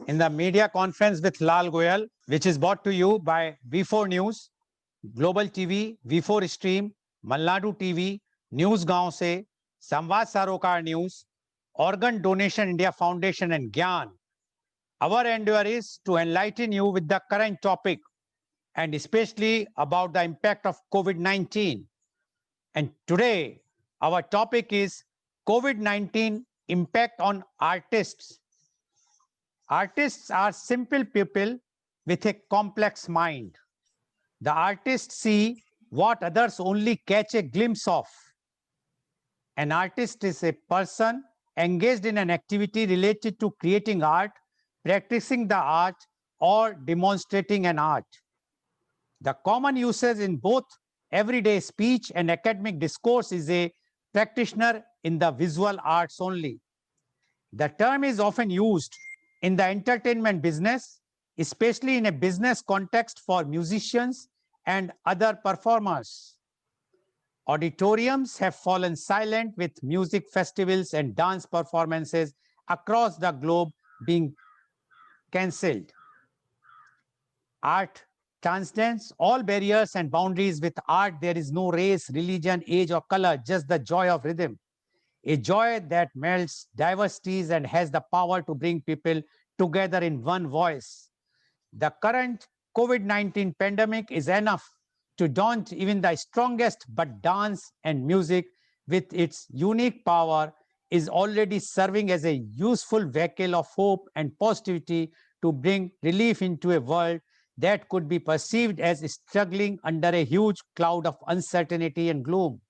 in the media conference with Lal Goel, which is brought to you by V4 News, Global TV, V4 Stream, Malnadu TV, News Gaon Se, Samvad Sarokar News, Organ Donation India Foundation and Gyan. Our endeavor is to enlighten you with the current topic and especially about the impact of COVID-19. And today, our topic is COVID-19 impact on artists. Artists are simple people with a complex mind. The artists see what others only catch a glimpse of. An artist is a person engaged in an activity related to creating art, practicing the art, or demonstrating an art. The common usage in both everyday speech and academic discourse is a practitioner in the visual arts only. The term is often used in the entertainment business, especially in a business context for musicians and other performers. Auditoriums have fallen silent with music festivals and dance performances across the globe being cancelled. Art transcends all barriers and boundaries. With art, there is no race, religion, age, or color, just the joy of rhythm. A joy that melts diversities and has the power to bring people together in one voice. The current COVID-19 pandemic is enough to daunt even the strongest, but dance and music, with its unique power, is already serving as a useful vehicle of hope and positivity to bring relief into a world that could be perceived as struggling under a huge cloud of uncertainty and gloom.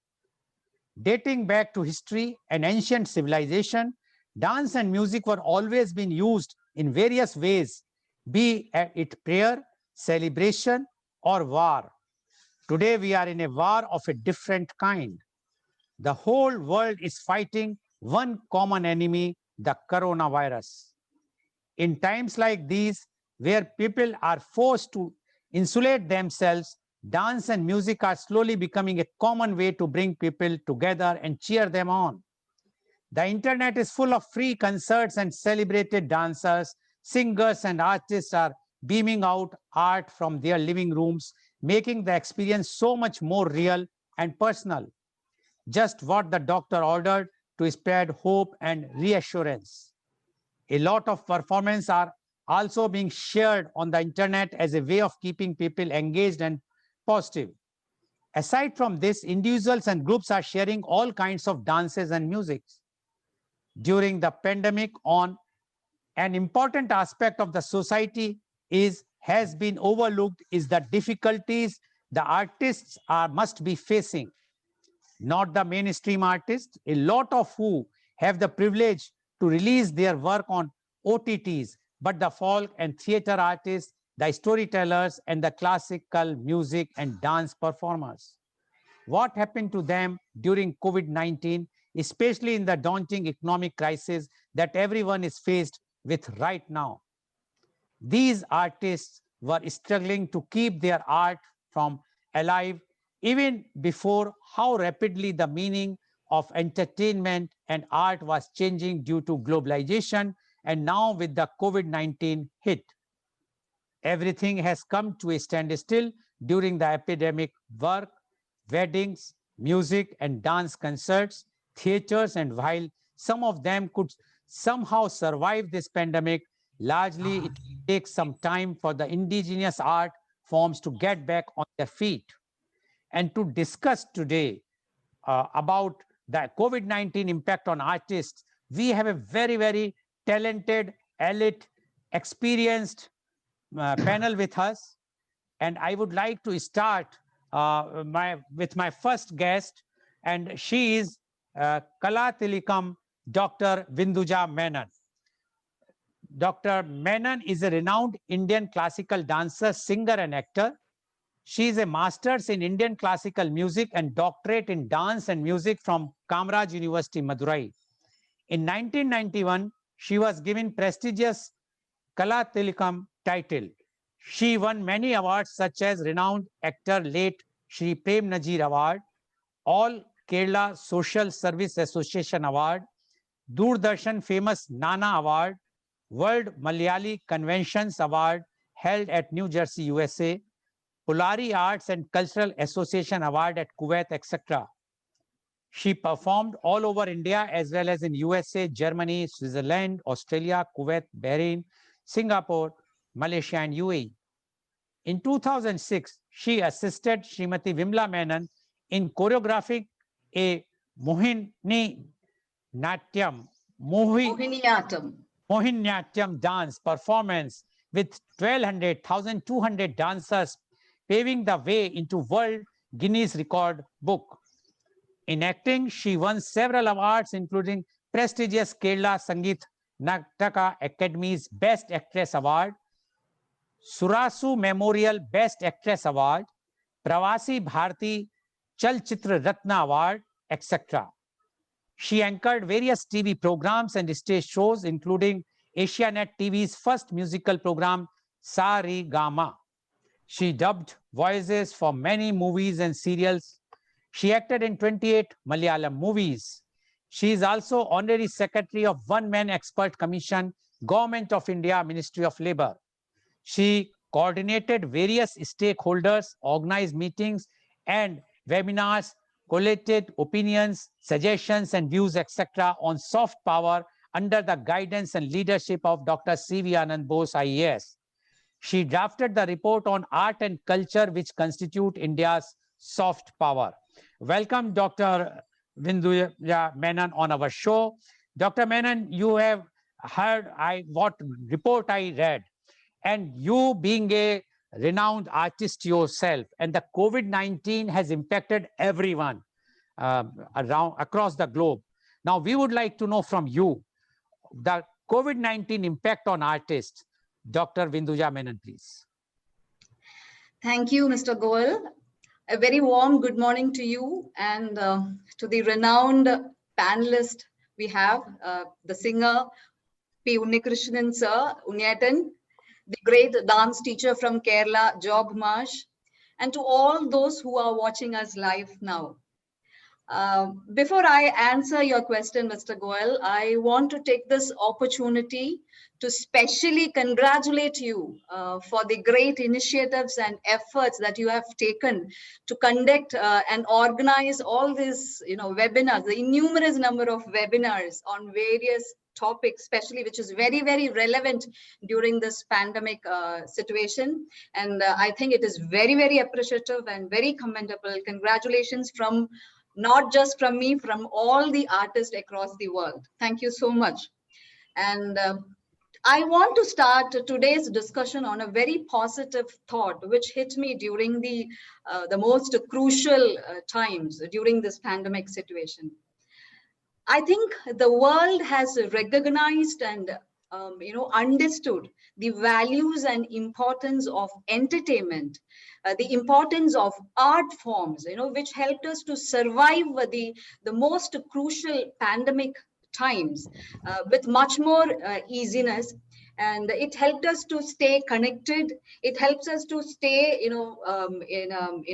Dating back to history and ancient civilization, dance and music were always being used in various ways, be it prayer, celebration, or war. Today we are in a war of a different kind. The whole world is fighting one common enemy, the coronavirus. In times like these, where people are forced to insulate themselves, dance and music are slowly becoming a common way to bring people together and cheer them on. The internet is full of free concerts and celebrated dancers, singers, and artists are beaming out art from their living rooms, making the experience so much more real and personal. Just what the doctor ordered to spread hope and reassurance. A lot of performances are also being shared on the internet as a way of keeping people engaged and positive. Aside from this, individuals and groups are sharing all kinds of dances and music. During the pandemic, an important aspect of the society has been overlooked is the difficulties the artists must be facing. Not the mainstream artists, a lot of who have the privilege to release their work on OTTs, but the folk and theater artists, the storytellers, and the classical music and dance performers. What happened to them during COVID-19, especially in the daunting economic crisis that everyone is faced with right now? These artists were struggling to keep their art from alive even before how rapidly the meaning of entertainment and art was changing due to globalization, and now with the COVID-19 hit. Everything has come to a standstill during the epidemic. Work, weddings, music and dance concerts, theaters, and while some of them could somehow survive this pandemic, largely it takes some time for the indigenous art forms to get back on their feet. And to discuss today about the COVID-19 impact on artists, we have a very, very talented, elite, experienced panel with us. And I would like to start with my first guest, and she is Kala Tilikam, Dr. Vinduja Menon. Dr. Menon is a renowned Indian classical dancer, singer, and actor. She is a master's in Indian classical music and doctorate in dance and music from Kamraj University, Madurai. In 1991, she was given prestigious Kala Tilikam title. She won many awards such as renowned actor late Shri Prem Nazir Award, All Kerala Social Service Association Award, Doordarshan famous Nana Award, World Malayali Conventions Award held at New Jersey, USA, Polari Arts and Cultural Association Award at Kuwait, etc. She performed all over India as well as in USA, Germany, Switzerland, Australia, Kuwait, Bahrain, Singapore, Malaysia, and UAE. In 2006, she assisted Srimati Vimla Menon in choreographing a Mohini Natyam, Mohiniyattam. Mohiniyattam dance performance with 1,200 dancers, paving the way into World Guinness Record Book. In acting, she won several awards, including prestigious Kerala Sangeet Nataka Academy's Best Actress Award, Surasu Memorial Best Actress Award, Pravasi Bharati Chalchitra Ratna Award, etc. She anchored various TV programs and stage shows, including Asianet TV's first musical program, Sa Re Ga Ma. She dubbed voices for many movies and serials. She acted in 28 Malayalam movies. She is also Honorary Secretary of One Man Expert Commission, Government of India, Ministry of Labour. She coordinated various stakeholders, organized meetings and webinars, collated opinions, suggestions, and views, etc., on soft power under the guidance and leadership of Dr. C.V. Anand Bose, IAS. She drafted the report on art and culture, which constitute India's soft power. Welcome, Dr. Vinduja Menon, on our show. Dr. Menon, you have heard what report I read, and you being a renowned artist yourself, and the COVID-19 has impacted everyone around across the globe. Now, we would like to know from you the COVID-19 impact on artists. Dr. Vinduja Menon, please. Thank you, Mr. Goel. A very warm good morning to you and to the renowned panelist we have, the singer P. Unnikrishnan sir, Unniyatan, the great dance teacher from Kerala, Job Marsh, and to all those who are watching us live now. Before I answer your question, Mr. Goel, I want to take this opportunity to specially congratulate you for the great initiatives and efforts that you have taken to conduct and organize all these, webinars, the innumerable number of webinars on various topics, especially which is very, very relevant during this pandemic situation. And I think it is very, very appreciative and very commendable. Congratulations from not just from me, from all the artists across the world. Thank you so much. And I want to start today's discussion on a very positive thought, which hit me during the most crucial times during this pandemic situation. I think the world has recognized and understood the values and importance of entertainment, the importance of art forms, which helped us to survive the most crucial pandemic times with much more easiness. And it helped us to stay connected. It helps us to stay, in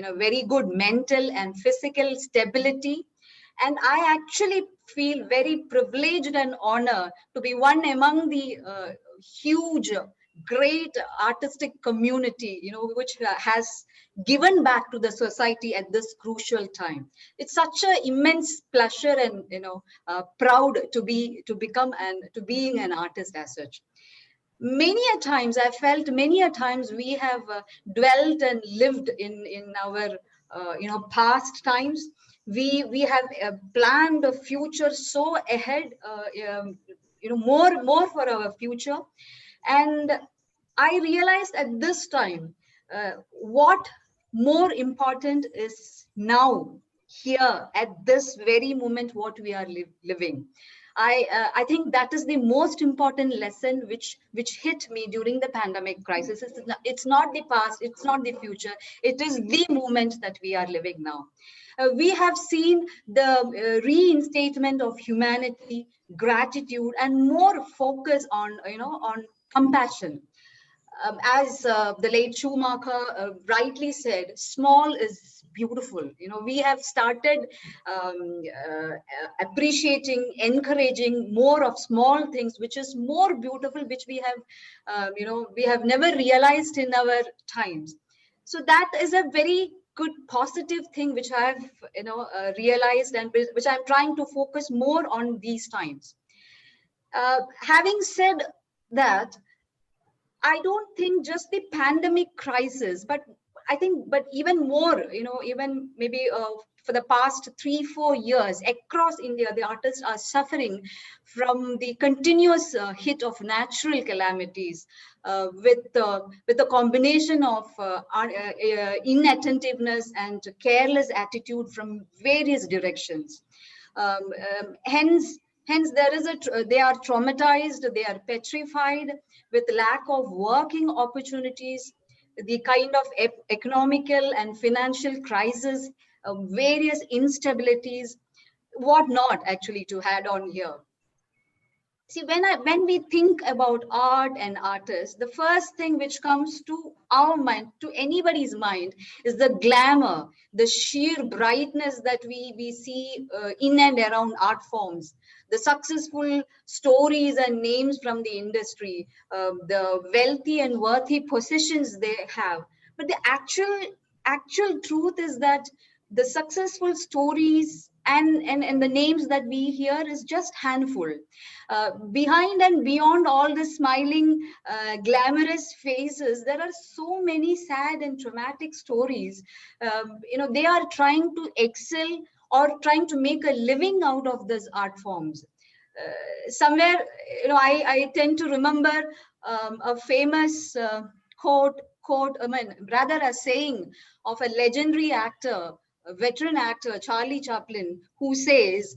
a very good mental and physical stability. And I actually feel very privileged and honored to be one among the huge, great artistic community, which has given back to the society at this crucial time. It's such an immense pleasure and proud to become and to being an artist as such. Many a times I felt, many a times we have dwelt and lived in our past times. We have planned a future so ahead, more for our future. And I realized at this time what more important is now, here at this very moment, what we are living. I think that is the most important lesson which hit me during the pandemic crisis. It's not the past, it's not the future, it is the moment that we are living now. We have seen the reinstatement of humanity, gratitude, and more focus on on compassion. As the late Schumacher rightly said, small is beautiful. We have started appreciating, encouraging more of small things, which is more beautiful, which we have, we have never realized in our times. So that is a very good positive thing which I have realized, and which I'm trying to focus more on these times. Having said that, I don't think just the pandemic crisis, but I think, but even more, even maybe for the past 3-4 years across India, the artists are suffering from the continuous hit of natural calamities, with a combination of inattentiveness and careless attitude from various directions. Hence, they are traumatized, they are petrified with lack of working opportunities, the kind of economical and financial crisis, various instabilities, what not actually to add on here. See, when we think about art and artists, the first thing which comes to our mind, to anybody's mind, is the glamour, the sheer brightness that we see in and around art forms, the successful stories and names from the industry, the wealthy and worthy positions they have. But the actual truth is that the successful stories and the names that we hear is just handful. Behind and beyond all the smiling, glamorous faces, there are so many sad and traumatic stories. They are trying to excel or trying to make a living out of these art forms. Somewhere, I tend to remember a famous I mean, rather a saying of a legendary actor, a veteran actor, Charlie Chaplin, who says,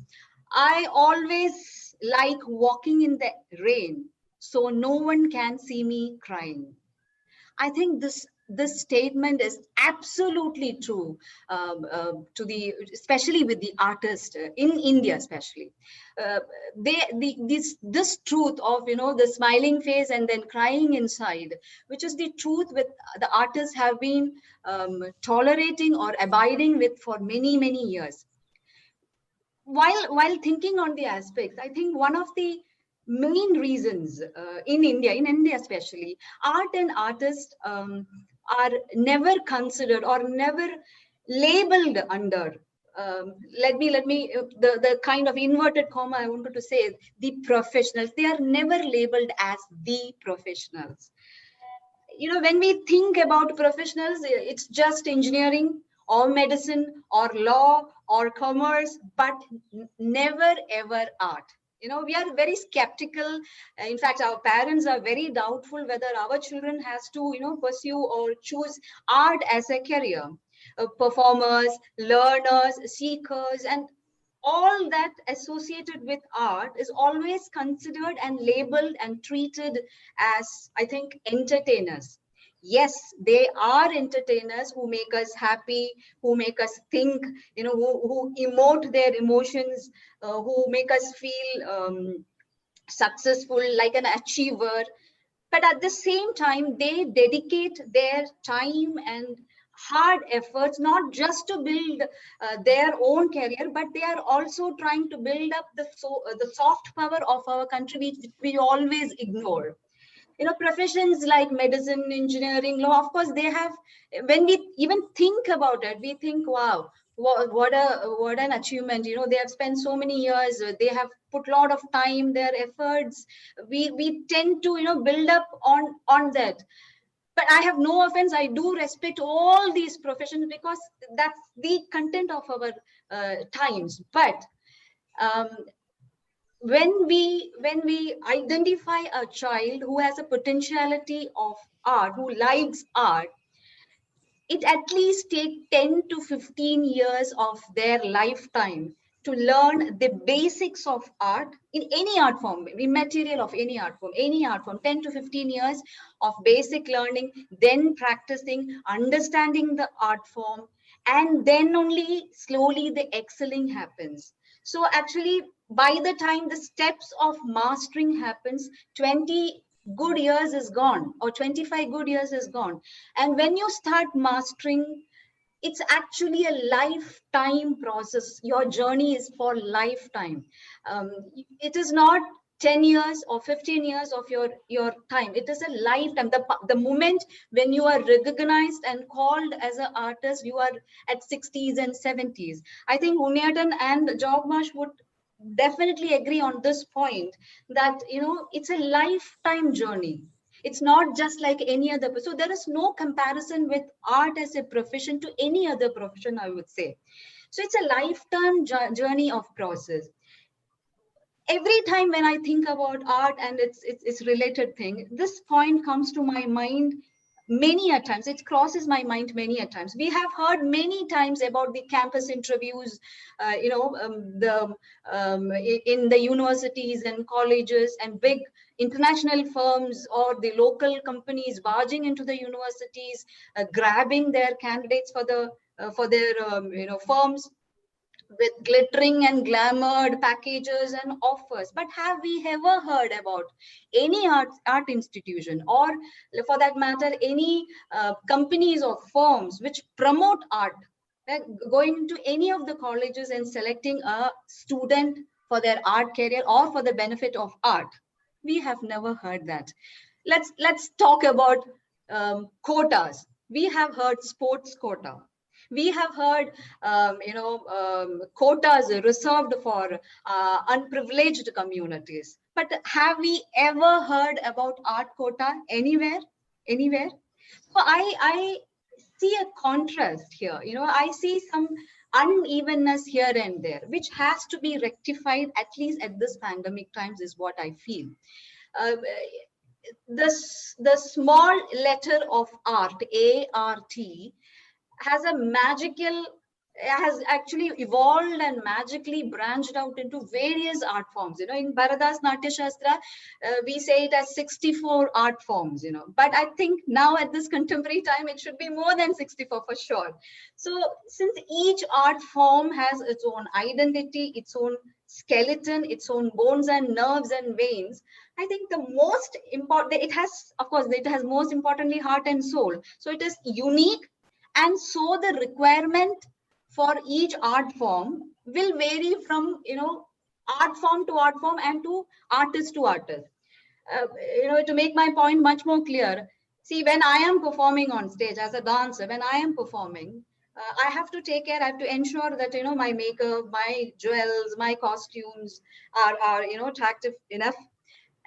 I always like walking in the rain, so no one can see me crying. I think this statement is absolutely true, to the, especially with the artist in India, especially. Uh, this truth of the smiling face and then crying inside, which is the truth with the artists have been tolerating or abiding with for many years. While thinking on the aspects, I think one of the main reasons in India especially, art and artists are never considered or never labeled under. The kind of inverted comma I wanted to say, the professionals. They are never labeled as the professionals. When we think about professionals, it's just engineering or medicine or law or commerce, but never ever art. We are very skeptical. In fact, our parents are very doubtful whether our children has to pursue or choose art as a career. Performers, learners, seekers, and all that associated with art is always considered and labeled and treated as, I think, entertainers. Yes, they are entertainers who make us happy, who make us think, who emote their emotions, who make us feel successful, like an achiever. But at the same time, they dedicate their time and hard efforts not just to build their own career, but they are also trying to build up the soft power of our country, which we always ignore. Professions like medicine, engineering, law, of course they have, when we even think about it, we think, wow, what an achievement. They have spent so many years, they have put a lot of time, their efforts. We tend to build up on that. But I have no offense, I do respect all these professions, because that's the content of our times. But um, when we identify a child who has a potentiality of art, who likes art, it at least take 10 to 15 years of their lifetime to learn the basics of art in any art form, the material of any art form, 10 to 15 years of basic learning, then practicing, understanding the art form, and then only slowly the excelling happens. So actually, by the time the steps of mastering happens, 20 good years is gone, or 25 good years is gone. And when you start mastering, it's actually a lifetime process. Your journey is for lifetime. um, it is not 10 years or 15 years of your time. It is a lifetime. The moment when you are recognized and called as an artist, you are at 60s and 70s. I think Unyatan and Jogmash would definitely agree on this point, that it's a lifetime journey. It's not just like any other. So there is no comparison with art as a profession to any other profession, I would say. So it's a lifetime journey of process. Every time when I think about art and its related thing, this point comes to my mind many a times. It crosses my mind many a times. We have heard many times about the campus interviews, the in the universities and colleges, and big international firms or the local companies barging into the universities, grabbing their candidates for their firms, with glittering and glamored packages and offers. But have we ever heard about any art institution, or for that matter, any companies or firms which promote art, like going to any of the colleges and selecting a student for their art career or for the benefit of art? We have never heard that. Let's talk about quotas. We have heard sports quota. We have heard quotas reserved for unprivileged communities. But have we ever heard about art quota anywhere? Anywhere? So I see a contrast here. I see some unevenness here and there, which has to be rectified, at least at this pandemic times, is what I feel. Uh, the small letter of art, A-R-T, has a magical has actually evolved and magically branched out into various art forms. In Bharadas Natya Shastra, we say it as 64 art forms. But I think now at this contemporary time, it should be more than 64 for sure. So since each art form has its own identity, its own skeleton, its own bones and nerves and veins, I think the most important, it has, of course, it has most importantly heart and soul. So it is unique, and so the requirement for each art form will vary from art form to art form and to artist. To make my point much more clear, see, when I am performing on stage as a dancer, when I am performing, I have to take care. I have to ensure that my makeup, my jewels, my costumes are attractive enough.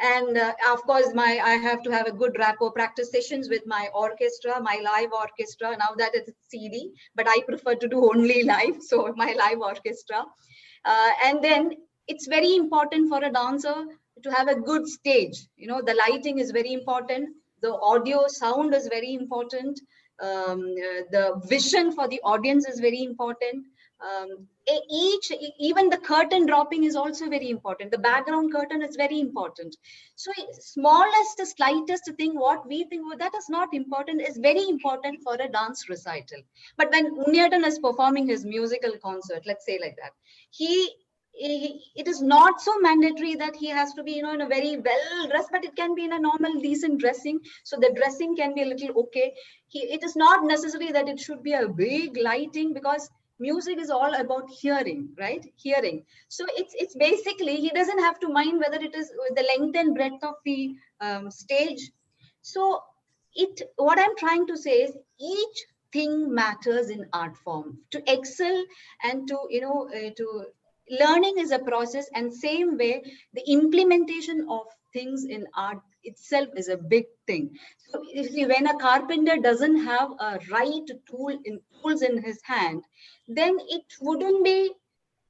And of course, I have to have a good rapport, practice sessions with my orchestra, my live orchestra. Now that it's CD, but I prefer to do only live, so my live orchestra. And then it's very important for a dancer to have a good stage. The lighting is very important. The audio sound is very important. The vision for the audience is very important. Even the curtain dropping is also very important. The background curtain is very important. So smallest, slightest thing, what we think, well, that is not important, is very important for a dance recital. But when Unyatan is performing his musical concert, let's say like that, it is not so mandatory that he has to be in a very well dressed, but it can be in a normal decent dressing. So the dressing can be a little okay. It is not necessary that it should be a big lighting, because music is all about hearing, right? Hearing. So it's basically, he doesn't have to mind whether it is the length and breadth of the stage. So what I'm trying to say is, each thing matters in art form. To excel and to learning is a process, and same way the implementation of things in art itself is a big thing. So you see, when a carpenter doesn't have a right tools in his hand, then he wouldn't be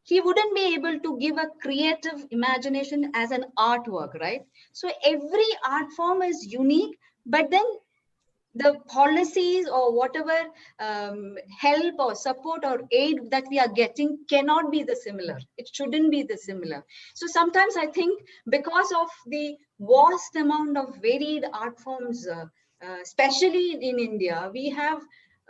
able to give a creative imagination as an artwork, right? So every art form is unique, but then the policies or whatever help or support or aid that we are getting cannot be the similar. It shouldn't be the similar. So sometimes I think, because of the vast amount of varied art forms, especially in India, we have,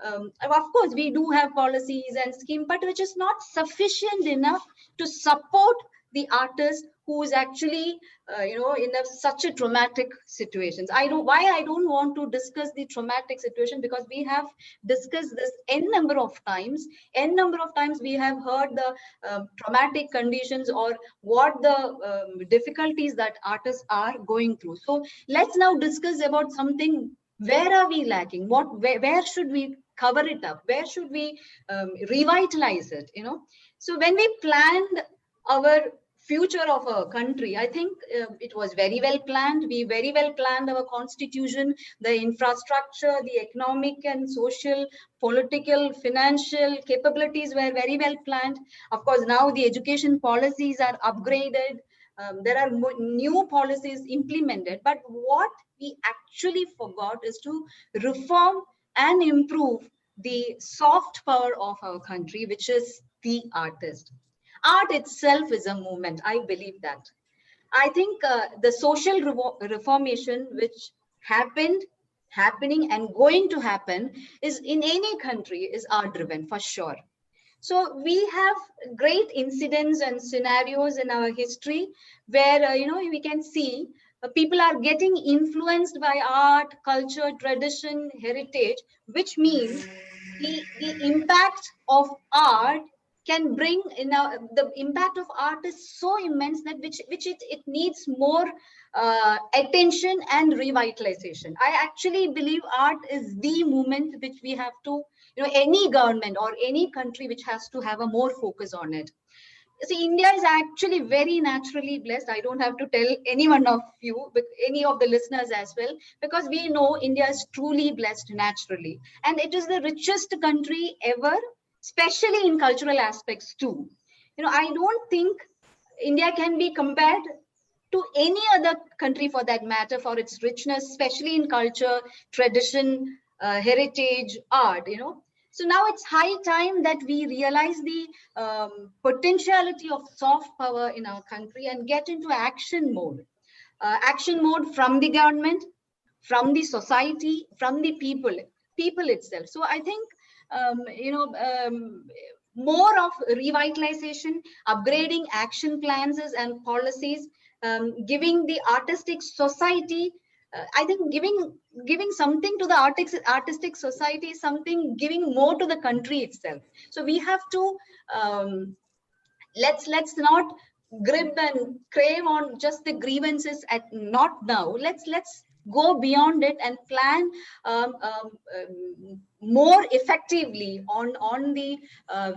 of course, we do have policies and schemes, but which is not sufficient enough to support the artists who's actually, in such a traumatic situations. I don't want to discuss the traumatic situation, because we have discussed this n number of times we have heard the traumatic conditions, or what the difficulties that artists are going through. So let's now discuss about something. Where are we lacking? Where should we cover it up? Where should we revitalize it? So when we planned our future of a country, I think it was very well planned. We very well planned our constitution, the infrastructure, the economic and social, political, financial capabilities were very well planned. Of course, now the education policies are upgraded. There are new policies implemented. But what we actually forgot is to reform and improve the soft power of our country, which is the artist. Art itself is a movement. I believe that. I think the social reformation which happened, happening, and going to happen is in any country is art driven for sure. So we have great incidents and scenarios in our history where we can see people are getting influenced by art, culture, tradition, heritage, which means the impact of art can bring the impact of art is so immense that it needs more attention and revitalization. I actually believe art is the movement which we have to, any government or any country which has to have a more focus on it. See, India is actually very naturally blessed. I don't have to tell any one of you, but any of the listeners as well, because we know India is truly blessed naturally. And it is the richest country ever, especially in cultural aspects too. I don't think India can be compared to any other country for that matter, for its richness, especially in culture, tradition, heritage, art. So now it's high time that we realize the potentiality of soft power in our country and get into action mode. Action mode from the government, from the society, from the people itself. So I think, more of revitalization, upgrading action plans and policies, giving the artistic society, I think giving something to the artistic society is something giving more to the country itself. So we have to, let's not grip and crave on just the grievances at not now. Let's go beyond it and plan more effectively on the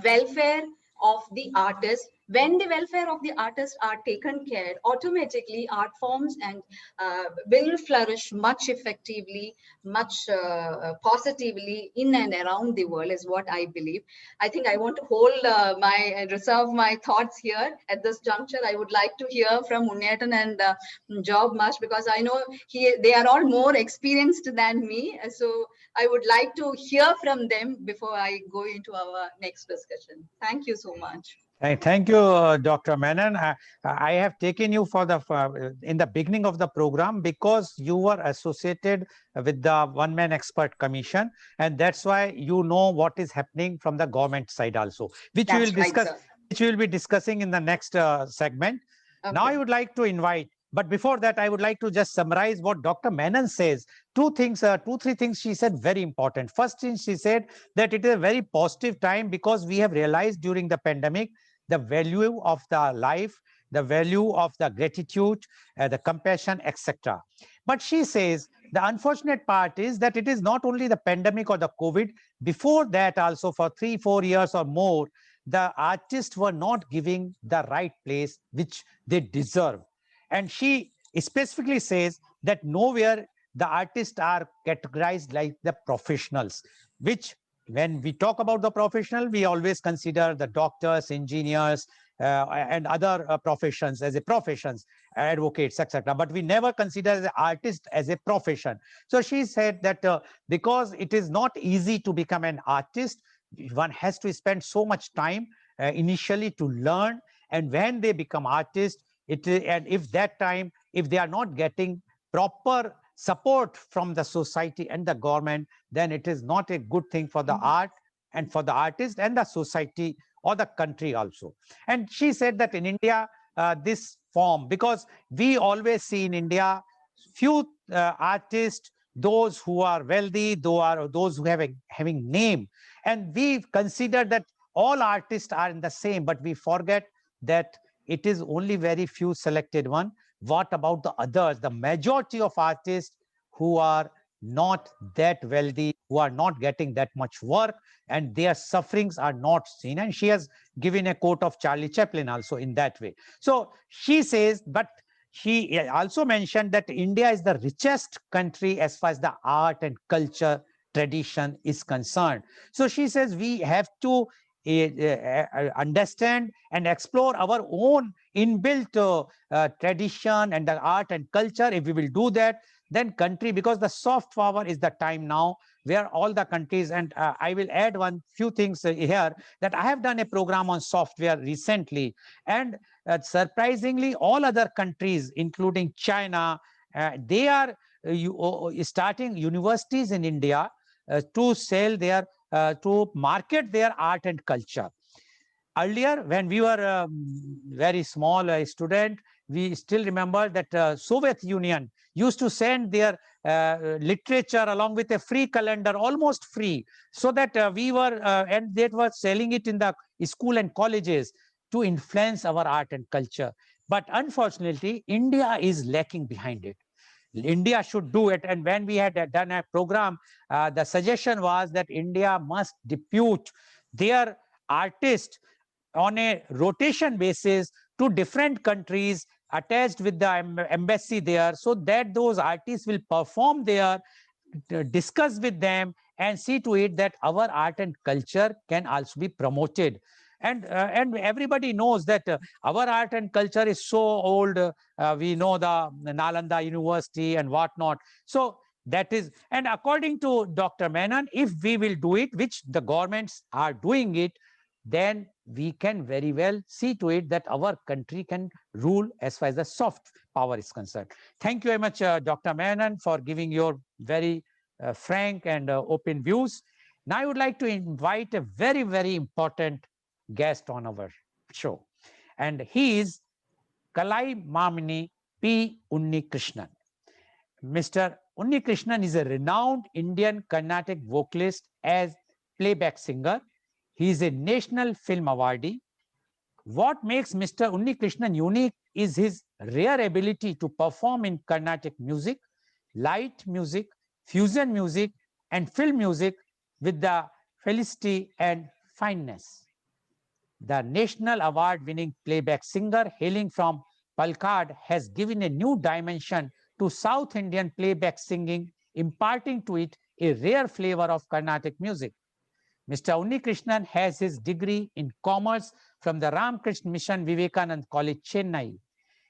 welfare of the artist. When the welfare of the artist are taken care, automatically art forms and will flourish much effectively, much positively in and around the world, is what I believe. I think I want to hold reserve my thoughts here at this juncture. I would like to hear from Unnatan and Job Mash, because I know they are all more experienced than me. So I would like to hear from them before I go into our next discussion. Thank you so much. Thank you, Dr. Menon. I have taken you for in the beginning of the program because you were associated with the one-man expert commission, and that's why you know what is happening from the government side also, which we will discuss, which we will be discussing in the next segment. Okay. Now I would like to invite, but before that, I would like to just summarize what Dr. Menon says. Two, three things she said very important. First thing she said that it is a very positive time because we have realized during the pandemic the value of the life, the value of the gratitude, the compassion, etc. But she says the unfortunate part is that it is not only the pandemic or the COVID. Before that also, for 3-4 years or more, the artists were not giving the right place which they deserve. And she specifically says that nowhere the artists are categorized like the professionals, which when we talk about the professional, we always consider the doctors, engineers, and other professions as a professions, advocates, etc. But we never consider the artist as a profession. So she said that because it is not easy to become an artist, one has to spend so much time initially to learn, and when they become artists, and if that time, if they are not getting proper support from the society and the government, then it is not a good thing for the art and for the artist and the society or the country also. And she said that in India, this form, because we always see in India few artists, those who are wealthy, those who have having name, and we consider that all artists are in the same, but we forget that it is only very few selected one. What about the others, the majority of artists who are not that wealthy, who are not getting that much work, and their sufferings are not seen? And she has given a quote of Charlie Chaplin also in that way. So she says, but she also mentioned that India is the richest country as far as the art and culture tradition is concerned. So she says we have to understand and explore our own inbuilt tradition and the art and culture. If we will do that, then country, because the soft power is the time now where all the countries, and I will add one few things here, that I have done a program on software recently, and surprisingly, all other countries, including China, they are starting universities in India to sell their, to market their art and culture. Earlier, when we were very small student, we still remember that Soviet Union used to send their literature along with a free calendar, almost free, so that we were, and they were selling it in the school and colleges to influence our art and culture. But unfortunately, India is lacking behind it. India should do it. And when we had done a program, the suggestion was that India must depute their artists on a rotation basis to different countries attached with the embassy there, so that those artists will perform there, discuss with them, and see to it that our art and culture can also be promoted. And everybody knows that our art and culture is so old. We know the Nalanda University and whatnot. So that is, and according to Dr. Menon, if we will do it, which the governments are doing it, then we can very well see to it that our country can rule as far as the soft power is concerned. Thank you very much, Dr. Menon, for giving your very frank and open views. Now I would like to invite a very, very important guest on our show, and he is Kalai Mamini P. Unni Krishnan. Mr. Unni Krishnan is a renowned Indian Carnatic vocalist as playback singer. He is a national film awardee. What makes Mr. Unni Krishnan unique is his rare ability to perform in Carnatic music, light music, fusion music, and film music with the felicity and fineness. The national award winning playback singer hailing from Palkad has given a new dimension to South Indian playback singing, imparting to it a rare flavor of Carnatic music. Mr. Unnikrishnan has his degree in commerce from the Ramakrishna Mission Vivekanand College, Chennai.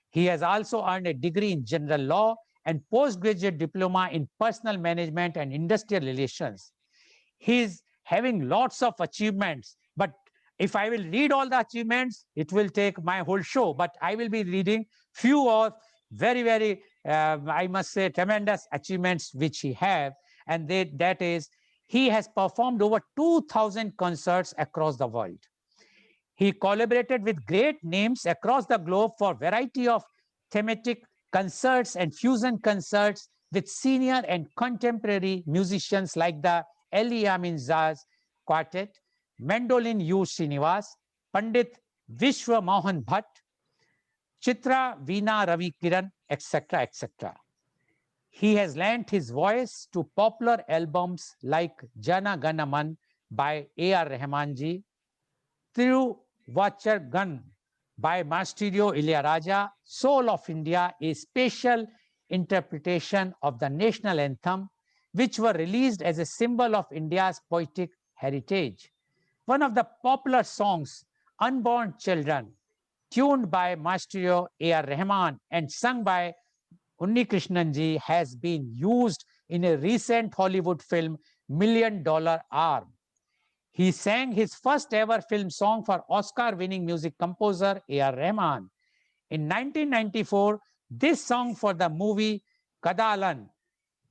He has also earned a degree in general law and postgraduate diploma in personal management and industrial relations. He is having lots of achievements, but if I will read all the achievements, it will take my whole show. But I will be reading few of very, very, I must say, tremendous achievements which he have, and that is, he has performed over 2,000 concerts across the world. He collaborated with great names across the globe for a variety of thematic concerts and fusion concerts with senior and contemporary musicians like the Eliamin Zaz Quartet, Mandolin U. Srinivas, Pandit Vishwa Mohan Bhatt, Chitra Veena Ravi Kiran, etc., etc. He has lent his voice to popular albums like Jana Gana Man by A.R. Rahmanji, Tiruvachar by Maestro Ilayaraja, Soul of India, a special interpretation of the national anthem, which were released as a symbol of India's poetic heritage. One of the popular songs, Unborn Children, tuned by Maestro A.R. Rahman and sung by Unni Krishnanji, has been used in a recent Hollywood film, Million Dollar Arm. He sang his first ever film song for Oscar winning music composer A.R. Rahman. In 1994, this song for the movie Kadalan,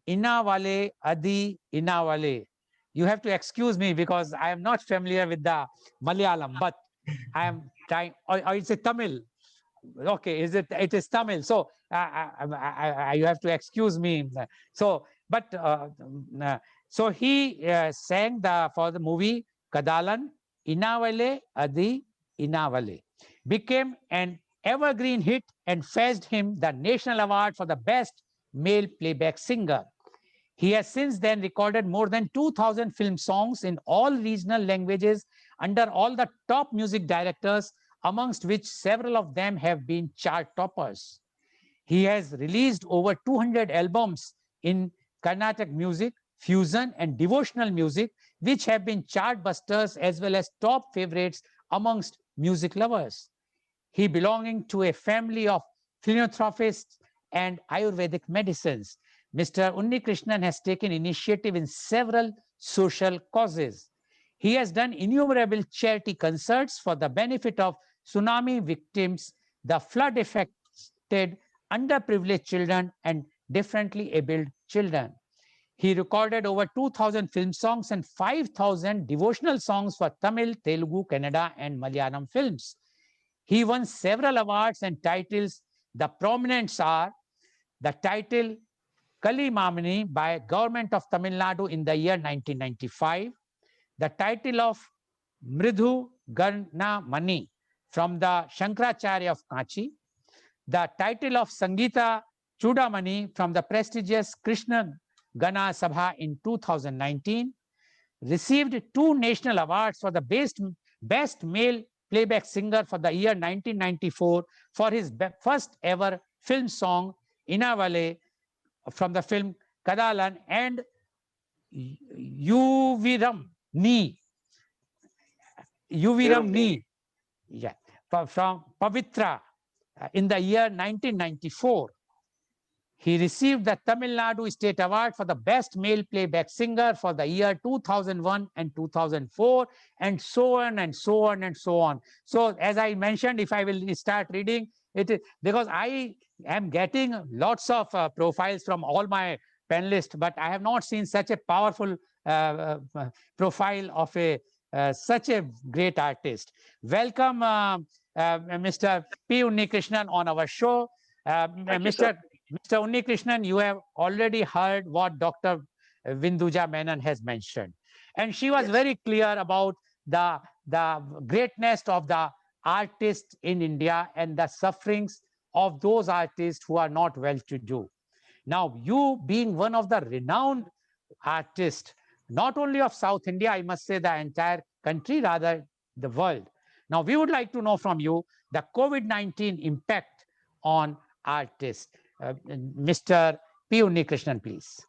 Inawale Adi Inawale. You have to excuse me because I am not familiar with the Malayalam, but I am trying, or it's a Tamil. Okay, it is Tamil. So you have to excuse me. So, but so he sang for the movie Kadalan Inavale Adi Inavale, became an evergreen hit and fetched him the National Award for the Best Male Playback Singer. He has since then recorded more than 2,000 film songs in all regional languages under all the top music directors, amongst which several of them have been chart toppers. He has released over 200 albums in Carnatic music, fusion, and devotional music, which have been chart busters as well as top favorites amongst music lovers. He belonging to a family of philanthropists and Ayurvedic medicines. Mr. Unnikrishnan has taken initiative in several social causes. He has done innumerable charity concerts for the benefit of tsunami victims, the flood affected underprivileged children, and differently abled children. He recorded over 2,000 film songs and 5,000 devotional songs for Tamil, Telugu, Kannada, and Malayalam films. He won several awards and titles. The prominents are the title Kali Mamani by Government of Tamil Nadu in the year 1995, the title of Mridhu Garna Mani from the Shankaracharya of Kanchi, the title of Sangita Chudamani from the prestigious Krishna Gana Sabha in 2019, received 2 national awards for the best male playback singer for the year 1994 for his first ever film song Inavale from the film Kadalan, and Yuviram Ni, Yuviram Ni, yeah, from Pavitra in the year 1994. He received the Tamil Nadu State Award for the Best Male Playback Singer for the year 2001 and 2004, and so on and so on and so on. So, as I mentioned, if I will start reading it, because I am getting lots of profiles from all my panelists, but I have not seen such a powerful profile of such a great artist. Welcome, Mr. P. Unnikrishnan on our show. Mr. Unnikrishnan, you have already heard what Dr. Vinduja Menon has mentioned. And she was very clear about the greatness of the artists in India and the sufferings of those artists who are not well to do. Now, you being one of the renowned artists, not only of South India, I must say the entire country, rather the world. Now, we would like to know from you the COVID-19 impact on artists. Mr. P. Unnikrishnan, please.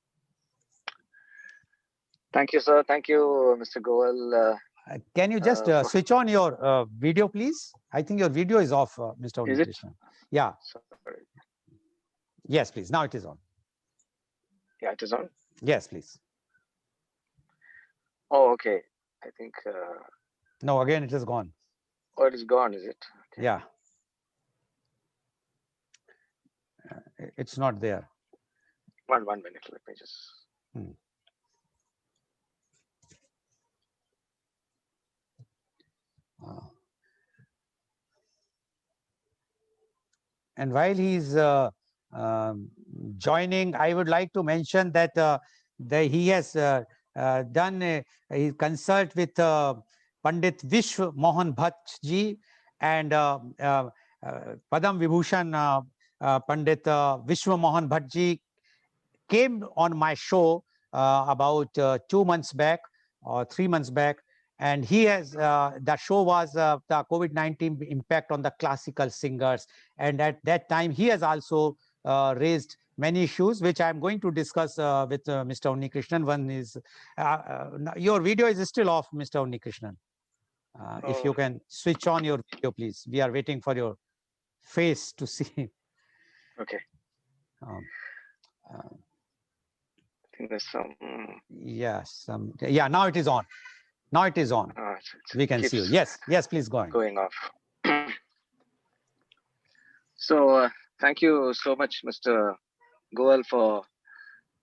Thank you, sir. Thank you, Mr. Goel. Can you just switch on your video, please? I think your video is off, Mr. Is it? Unnikrishnan. Yeah. Sorry. Yes, please. Now it is on. Yeah, it is on. Yes, please. Oh, okay. I think. No, again, it is gone. Oh, it is gone, is it? Okay. Yeah. It's not there. One minute. Let me just. And while he's joining, I would like to mention that he has done a consult with Pandit Vishwa Mohan Bhatt ji and Padam Vibhushan Pandit Vishwa Mohan Bhatt ji came on my show about 2 months back or 3 months back. And he has, the show was the COVID-19 impact on the classical singers. And at that time, he has also raised many issues, which I'm going to discuss with Mr. Unnikrishnan. One is, your video is still off, Mr. Unnikrishnan. If you can switch on your video, please. We are waiting for your face to see. Okay. I think there's some. Yes. Yeah, now it is on. Now it is on. We can see you. Yes, please go on. Going off. So thank you so much, Mr. Goel, for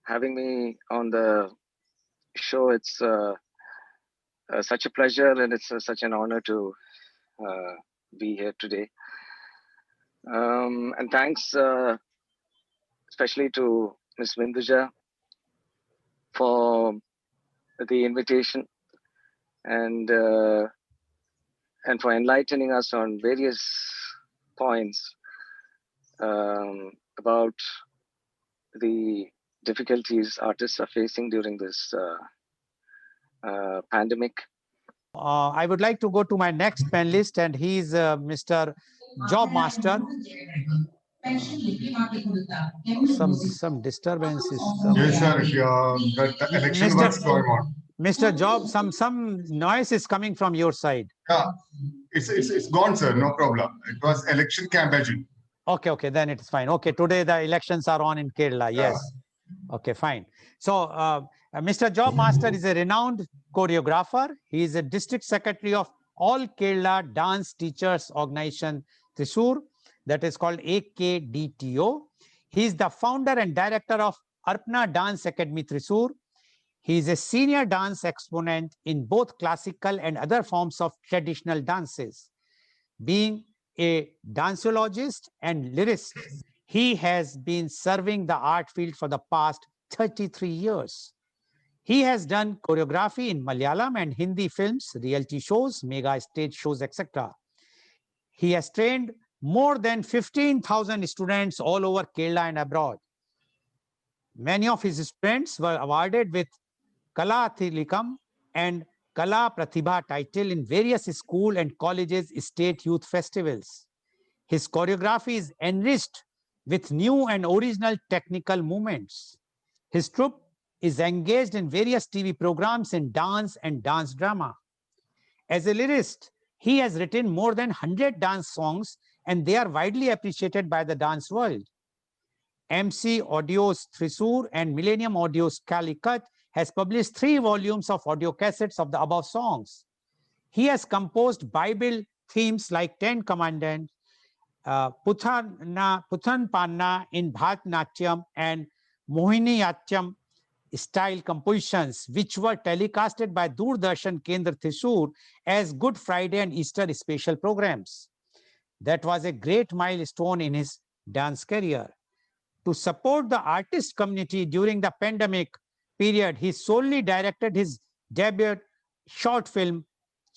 having me on the show. It's such a pleasure and it's such an honor to be here today. And thanks especially to Ms. Vinduja for the invitation and uh, and for enlightening us on various points about the difficulties artists are facing during this pandemic. I would like to go to my next panelist, and he's Mr. Job Master. Some disturbance is coming. Yes, sir. The election Mr. works going on. Mr. Job, some noise is coming from your side. Yeah, it's gone, sir. No problem. It was election campaign. Okay, then it is fine. Okay, today the elections are on in Kerala. Yeah. Yes. Okay, fine. So, Mr. Job Master is a renowned choreographer. He is a district secretary of All Kerala Dance Teachers Organization Thrissur, that is called AKDTO. He is the founder and director of Arpana Dance Academy Thrissur. He is a senior dance exponent in both classical and other forms of traditional dances. Being a danceologist and lyricist, he has been serving the art field for the past 33 years. He has done choreography in Malayalam and Hindi films, reality shows, mega stage shows, etc. He has trained more than 15,000 students all over Kerala and abroad. Many of his students were awarded with Kala Thilikam and Kala Pratibha title in various school and colleges state youth festivals. His choreography is enriched with new and original technical movements. His troupe is engaged in various TV programs in dance and dance drama. As a lyricist, he has written more than 100 dance songs, and they are widely appreciated by the dance world. MC Audio's Thrissur and Millennium Audio's Calicut has published 3 volumes of audio cassettes of the above songs. He has composed Bible themes like Ten Commandments, Puthan Panna in Bharatanatyam and Mohiniyattam style compositions, which were telecasted by Doordarshan Kendra Thrissur as Good Friday and Easter special programs. That was a great milestone in his dance career. To support the artist community during the pandemic period, he solely directed his debut short film,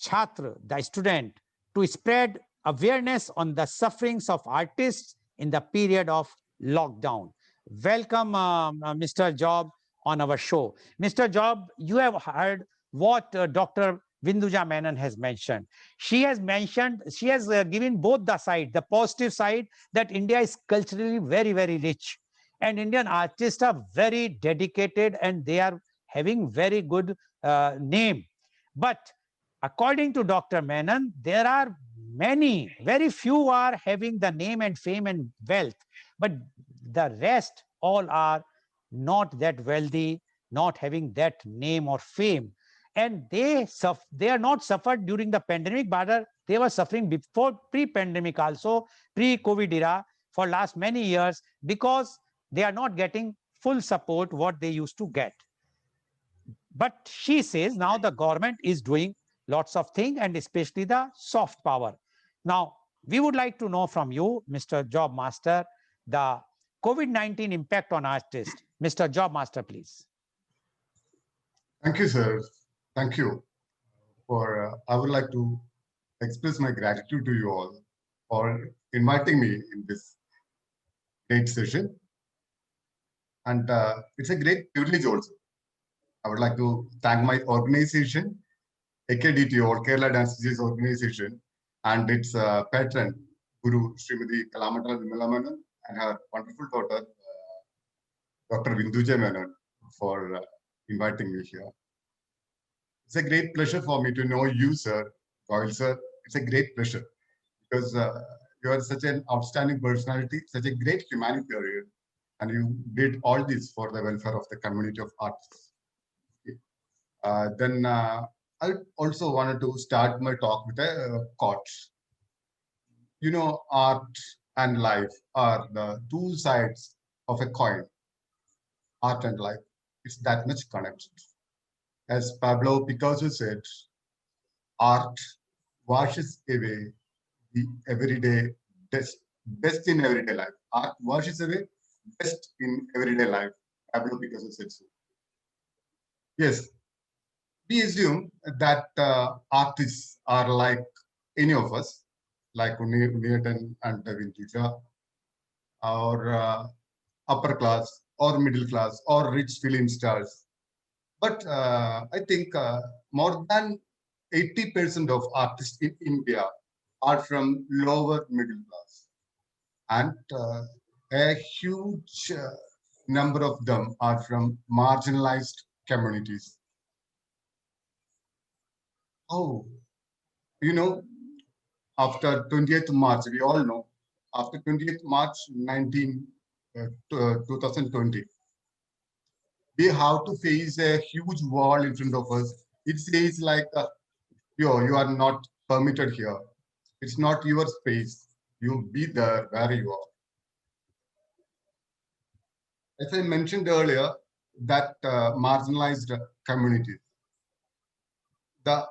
Chhatra, the student, to spread awareness on the sufferings of artists in the period of lockdown. Welcome, Mr. Job, on our show. Mr. Job, you have heard what Dr. Vinduja Menon has mentioned. She has given both the side, the positive side, that India is culturally very, very rich. And Indian artists are very dedicated and they are having very good name. But according to Dr. Menon, there are many, very few are having the name and fame and wealth. But the rest all are not that wealthy, not having that name or fame. And they are not suffered during the pandemic, but they were suffering before pre-pandemic also, pre-COVID era for last many years, because they are not getting full support what they used to get. But she says now the government is doing lots of things, and especially the soft power. Now, we would like to know from you, Mr. Job Master, the COVID-19 impact on artists. Mr. Job Master, please. Thank you, sir. Thank you. I would like to express my gratitude to you all for inviting me in this great session. And it's a great privilege also. I would like to thank my organization, AKDTO, or Kerala Dance Teachers Organization, and its patron, Guru Srimati Kalamatala Vimala Menon, and her wonderful daughter, Dr. Vinduja Menon, for inviting me here. It's a great pleasure for me to know you, sir, Goel sir. It's a great pleasure because you are such an outstanding personality, such a great humanitarian, and you did all this for the welfare of the community of artists. Then I also wanted to start my talk with a quote. You know, art and life are the two sides of a coin. Art and life, it's that much connected. As Pablo Picasso said, art washes away the everyday dust best in everyday life. Art washes away best in everyday life. Pablo Picasso said so. Yes, we assume that artists are like any of us, like Newton and Da Vinci, or upper class, or middle class, or rich film stars. But I think more than 80% of artists in India are from lower middle class, and a huge number of them are from marginalized communities. Oh, you know, after 20th March, we all know, after 20th March 2020, we have to face a huge wall in front of us. It says like, you are not permitted here. It's not your space. You be there where you are. As I mentioned earlier, that marginalized community, the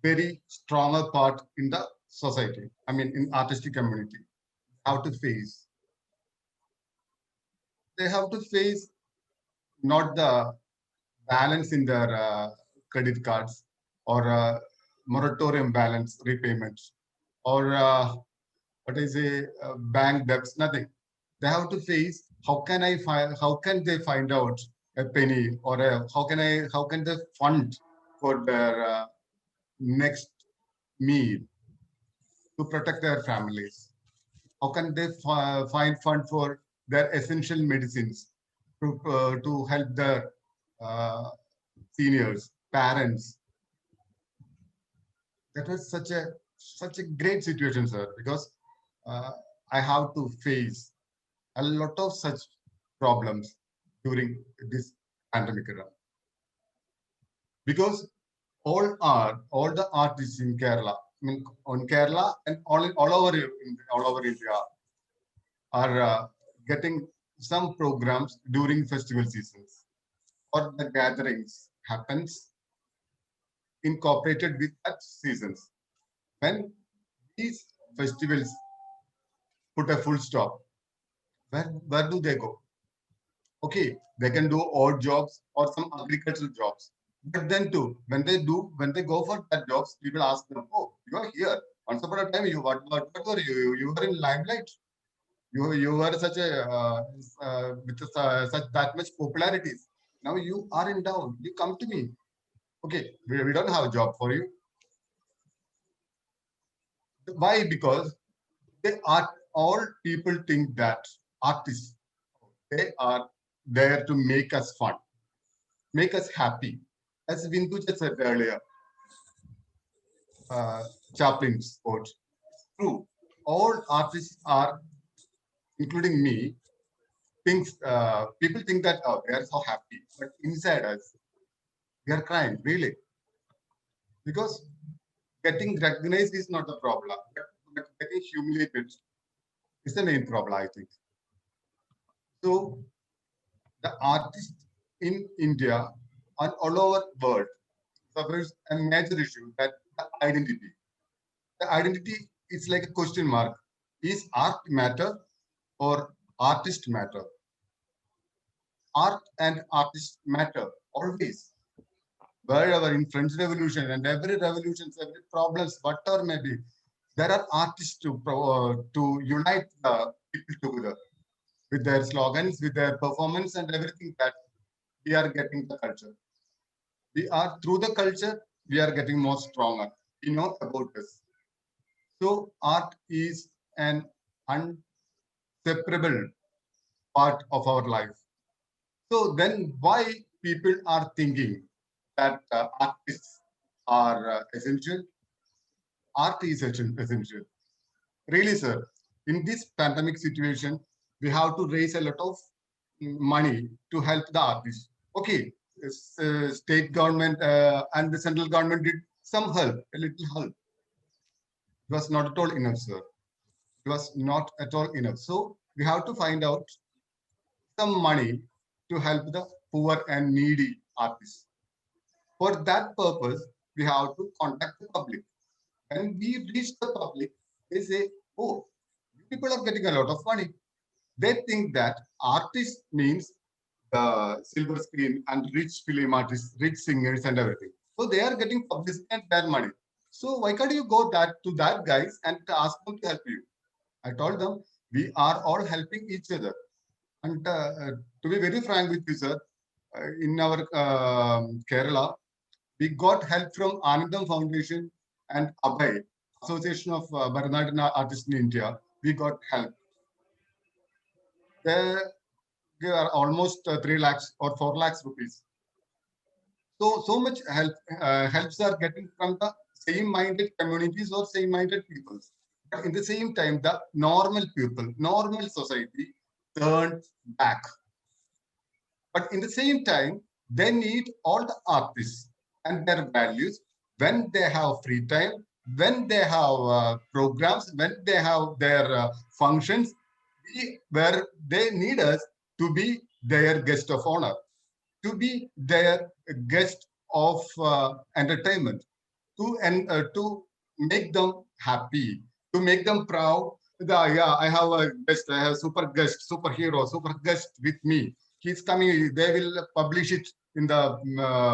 very stronger part in the society, I mean, in artistic community, how to face. They have to face not the balance in their credit cards, or moratorium balance repayments, or what is a bank debts, nothing. They have to face how can they find out a penny, or how can they fund for their next meal to protect their families. How can they find fund for their essential medicines to help their uh, seniors, parents? That was such a great situation, sir, because uh, I have to face a lot of such problems during this pandemic era, because all the artists in Kerala, I mean, on Kerala and all over India, are getting some programs during festival seasons, or the gatherings happens incorporated with that seasons. When these festivals put a full stop, where do they go? Okay, they can do odd jobs or some agricultural jobs. But then too, when they go for that jobs, people ask them, "Oh, you are here. Once upon a time, what were you? You were in limelight. You were such a with such that much popularities. Now you are in down. You come to me. Okay, we don't have a job for you. Why? Because they are all people think that artists, they are there to make us fun, make us happy. As Vindu just said earlier, uh, Chaplin's quote, true. All artists are, including me, thinks people think that, oh, they are so happy, but inside us we are crying, really, because getting recognized is not the problem, but getting humiliated is the main problem, I think. So the artist in India and all over world suffers a major issue, that the identity. The identity is like a question mark. Is art matter or artist matter? Art and artist matter always. Wherever in French Revolution and every revolution, every problems, whatever may be, there are artists to unite the people together with their slogans, with their performance, and everything, that we are getting the culture. We are through the culture, we are getting more stronger. We know about this. So art is an inseparable part of our life. So then why people are thinking that artists are essential? Art is essential. Really, sir, in this pandemic situation, we have to raise a lot of money to help the artists. Okay, state government and the central government did some help, a little help. It was not at all enough, sir. It was not at all enough. So we have to find out some money to help the poor and needy artists. For that purpose, we have to contact the public. When we reach the public, they say, oh, People are getting a lot of money. They think that artist means the silver screen and rich film artists, rich singers and everything. So they are getting publicity and their money. So why can't you go to that guys and ask them to help you? I told them we are all helping each other. And to be very frank with you, sir, in our Kerala, we got help from Anandam Foundation and ABHAI, Association of Bharatanatyam Artists in India. We got help. They are almost 3 lakhs or 4 lakhs rupees. So much helps are getting from the same-minded communities or same-minded people. But in the same time, the normal people, normal society turned back. But in the same time, they need all the artists and their values when they have free time, when they have programs, when they have their functions, where they need us to be their guest of honor, to be their guest of entertainment, to make them happy, to make them proud. Yeah, I have a guest, I have super guest, superhero, super guest with me. He's coming. They will publish it in the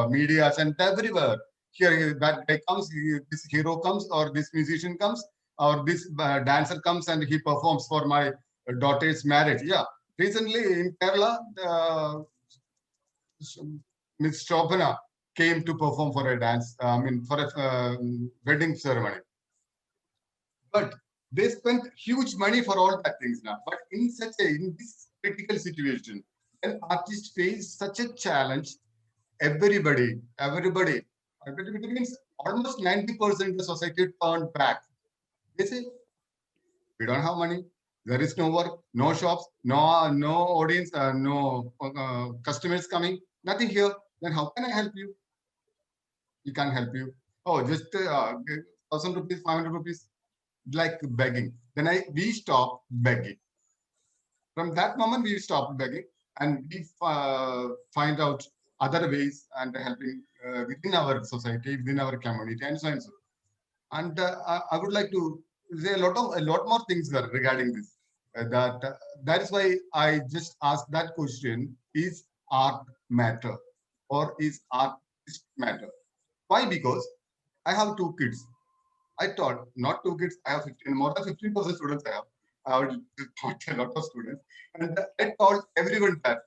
medias and everywhere. Here, that guy comes, this hero comes, or this musician comes, or this dancer comes, and he performs for my daughter's marriage. Yeah, recently in Kerala, Miss Shobhana came to perform for a dance, for a wedding ceremony. But they spent huge money for all that things now. But in this critical situation, when artists face such a challenge, everybody means almost 90% of the society turned back. They say, we don't have money. There is no work, no shops, no audience, no customers coming, nothing here. Then how can I help you? We can't help you. Oh, just 1,000 rupees, 500 rupees, like begging. Then we stop begging. From that moment, we stop begging and we find out other ways and helping within our society, within our community, and so on and so forth. And I would like to say a lot more things there regarding this. That is why I just asked that question: is art matter, or is artist matter? Why? Because I have two kids. I taught not two kids. I have 15, more than 15,000 students. I have taught a lot of students, and I taught everyone that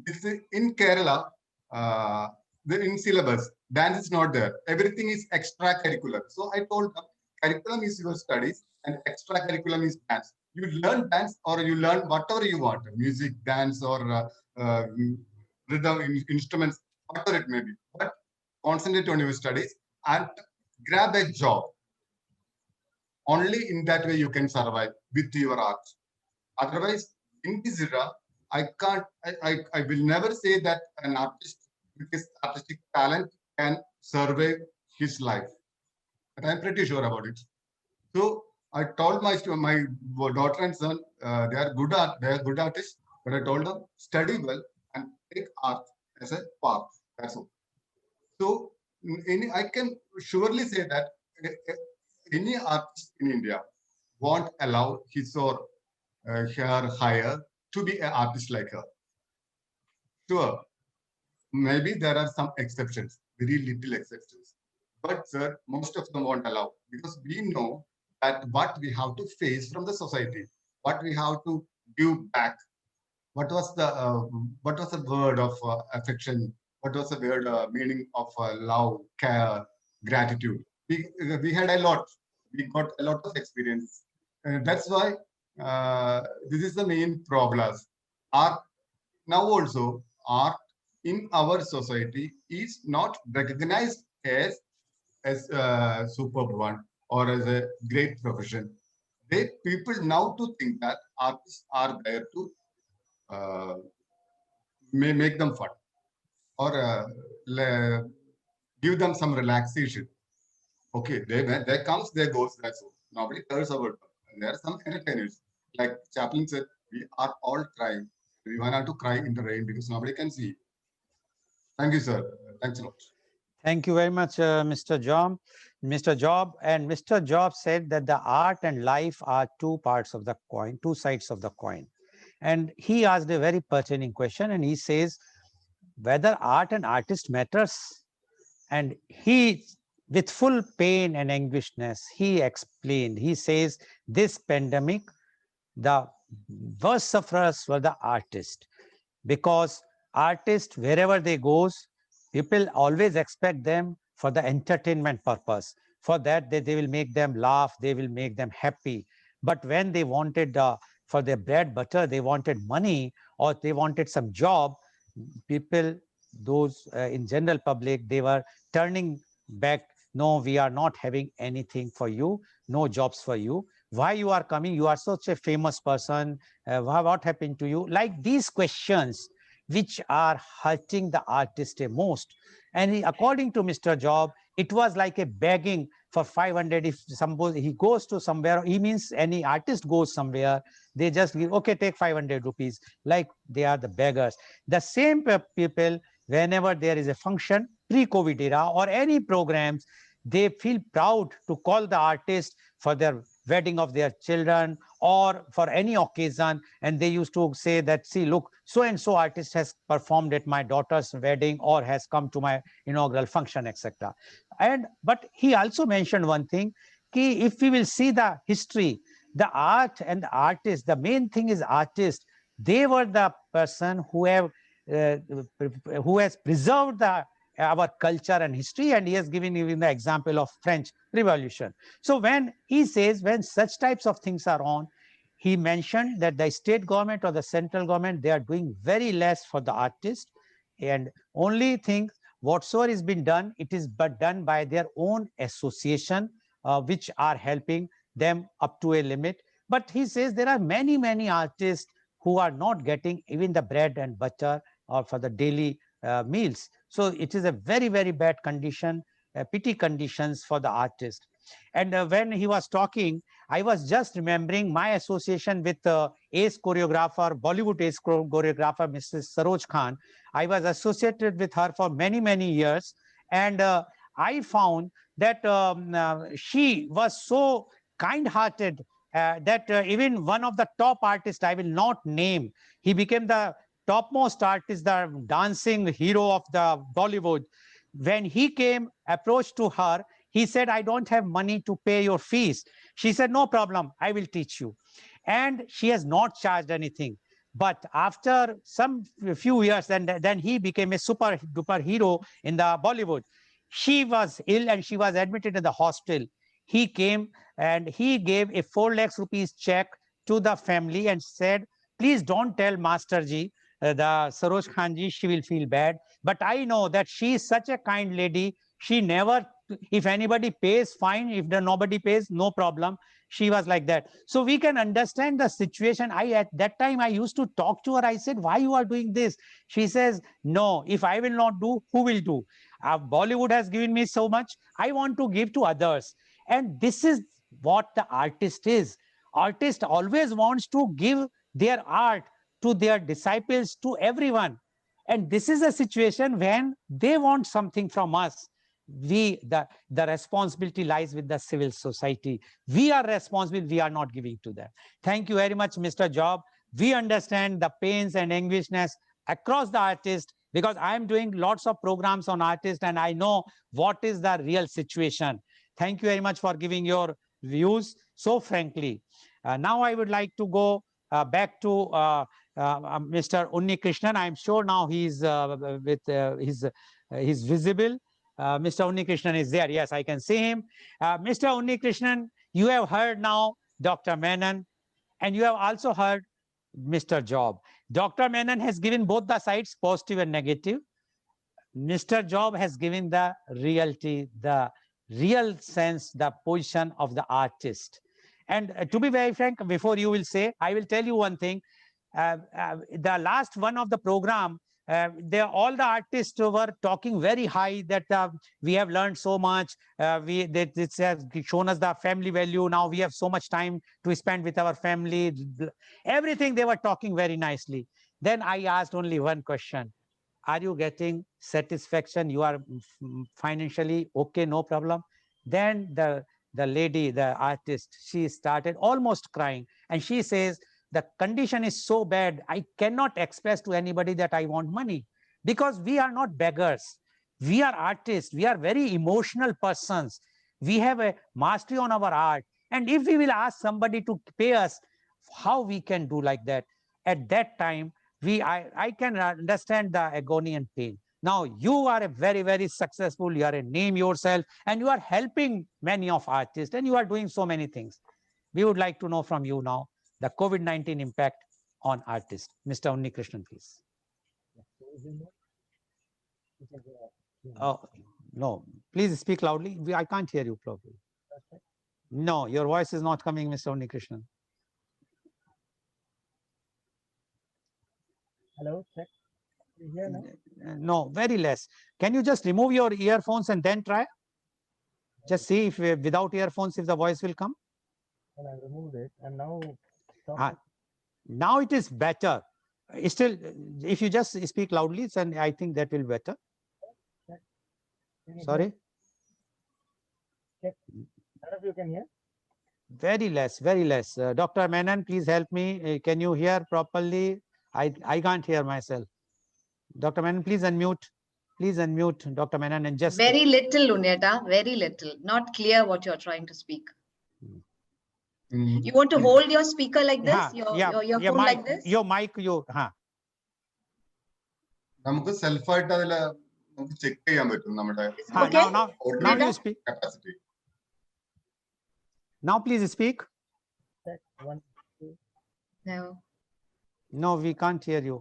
this is in Kerala. Uh, in syllabus, dance is not there. Everything is extracurricular. So I told them, curriculum is your studies, and extracurriculum is dance. You learn dance, or you learn whatever you want, music, dance, or rhythm instruments, whatever it may be. But concentrate on your studies and grab a job. Only in that way you can survive with your art. Otherwise, in this era, I will never say that an artist with his artistic talent can survive his life. But I'm pretty sure about it. So I told my daughter and son, they are good artists, but I told them study well and take art as a path. That's all. So I can surely say that any artist in India won't allow his or her hire to be an artist like her. Sure, maybe there are some exceptions, very little exceptions. But sir, most of them won't allow because we know that what we have to face from the society, what we have to give back. What was the word of affection? What was the word meaning of love, care, gratitude? We had a lot. We got a lot of experience. That's why this is the main problem. Art now also art in our society is not recognized as a superb one or as a great profession. They people now to think that artists are there to uh, may make them fun or give them some relaxation. Okay, they comes, they goes. That's all. Nobody cares about them. And there are some entertainers, like Chaplin said, we are all crying. We want to cry in the rain because nobody can see. Thank you, sir. Thanks a lot. Thank you very much, Mr. Job. Mr. Job and Mr. Job said that the art and life are two parts of the coin, two sides of the coin. And he asked a very pertinent question, and he says whether art and artist matters. And he, with full pain and anguishness, he explained. He says this pandemic, the worst sufferers were the artists, because artists, wherever they goes, people always expect them for the entertainment purpose. For that, they will make them laugh, they will make them happy. But when they wanted for their bread butter, they wanted money, or they wanted some job, people, those in general public, they were turning back. No, we are not having anything for you, no jobs for you. Why you are coming? You are such a famous person. What happened to you? Like these questions, which are hurting the artist the most. And according to Mr. Job, it was like a begging for 500. If suppose he goes to somewhere, he means any artist goes somewhere, they just give, okay, take 500 rupees, like they are the beggars. The same people, whenever there is a function, pre-COVID era or any programs, they feel proud to call the artist for their wedding of their children or for any occasion, and they used to say that, see, look, so and so artist has performed at my daughter's wedding or has come to my inaugural function, etc. And but he also mentioned one thing, ki if we will see the history, the art and the artist, the main thing is artist, they were the person uh, who has preserved the our culture and history, and he has given even the example of French Revolution. So when he says when such types of things are on, he mentioned that the state government or the central government, they are doing very less for the artist, and only thing whatsoever is been done, it is but done by their own association, which are helping them up to a limit. But he says there are many artists who are not getting even the bread and butter or for the daily meals. So it is a very bad condition, pity conditions for the artist. And when he was talking, I was just remembering my association with ace choreographer, Bollywood ace choreographer, Mrs. Saroj Khan. I was associated with her for many years. And I found that she was so kind-hearted that even one of the top artists, I will not name, he became the topmost artist, the dancing hero of the Bollywood. When he came, approached to her, he said, I don't have money to pay your fees. She said, no problem, I will teach you. And she has not charged anything. But after some few years, then he became a super duper hero in the Bollywood. She was ill and she was admitted in the hospital. He came and he gave a 4 lakhs rupees check to the family and said, please don't tell Master Ji, the Saroj Khan ji, she will feel bad. But I know that she is such a kind lady. She never, if anybody pays, fine. If nobody pays, no problem. She was like that. So we can understand the situation. At that time, I used to talk to her. I said, why you are doing this? She says, no, if I will not do, who will do? Bollywood has given me so much. I want to give to others. And this is what the artist is. Artist always wants to give their art to their disciples, to everyone. And this is a situation when they want something from us. The responsibility lies with the civil society. We are responsible, we are not giving to them. Thank you very much, Mr. Job. We understand the pains and anguishness across the artist, because I am doing lots of programs on artists and I know what is the real situation. Thank you very much for giving your views so frankly. Now I would like to go back to Mr. Unni Krishnan. I'm sure now he's with he's visible. Mr. Unni Krishnan is there. Yes, I can see him. Mr. Unni Krishnan, you have heard now Dr. Menon, and you have also heard Mr. Job. Dr. Menon has given both the sides, positive and negative. Mr. Job has given the reality, the real sense, the position of the artist. And to be very frank, before you will say, I will tell you one thing. The last one of the program, all the artists were talking very high that we have learned so much. This has shown us the family value. Now we have so much time to spend with our family. Everything they were talking very nicely. Then I asked only one question. Are you getting satisfaction? You are financially okay, no problem. Then the lady, the artist, she started almost crying, and she says, the condition is so bad, I cannot express to anybody that I want money, because we are not beggars. We are artists. We are very emotional persons. We have a mastery on our art. And if we will ask somebody to pay us, how we can do like that? At that time, I can understand the agony and pain. Now you are a very, very successful, you are a name yourself, and you are helping many of artists, and you are doing so many things. We would like to know from you now the COVID-19 impact on artists. Mr. Unni Krishnan, please. Oh, no, please speak loudly. I can't hear you properly. No, your voice is not coming, Mr. Unni Krishnan. Hello, check. You hear now? No, very less. Can you just remove your earphones and then try? Just see if without earphones, if the voice will come. Well, I removed it, and now Ah, now it is better. Still, if you just speak loudly, then I think that will be better. Sorry? Check. None of you can hear? Very less, very less. Dr. Menon, please help me. Can you hear properly? I can't hear myself. Dr. Menon, please unmute. Please unmute Dr. Menon and just. Very little, Unyata, very little. Not clear what you're trying to speak. You want to hold your speaker like this? Your phone mic, like this? Your mic, നമുക്ക് സെൽഫായിട്ട് അതിൽ നമുക്ക് check ചെയ്യാൻ പറ്റും നമ്മുടെ Okay. Now you speak. Capacity. Now please speak. Check. 1, 2. No. No, we can't hear you.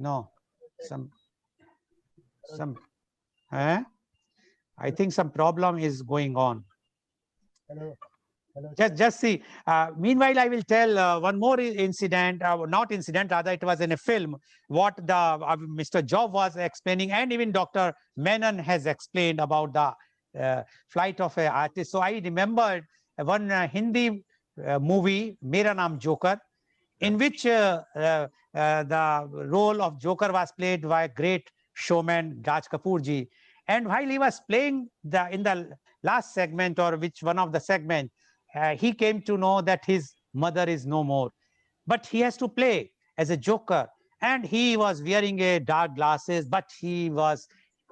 No, some, I think some problem is going on. Hello. Hello. Just see. Meanwhile, I will tell one more incident, not incident, rather it was in a film, what the Mr. Job was explaining, and even Dr. Menon has explained about the flight of an artist. So I remembered one Hindi movie, Mera Naam Joker, in which the role of Joker was played by a great showman, Raj Kapoor ji. And while he was playing in the last segment, or which one of the segment, he came to know that his mother is no more. But he has to play as a Joker. And he was wearing a dark glasses, but he was,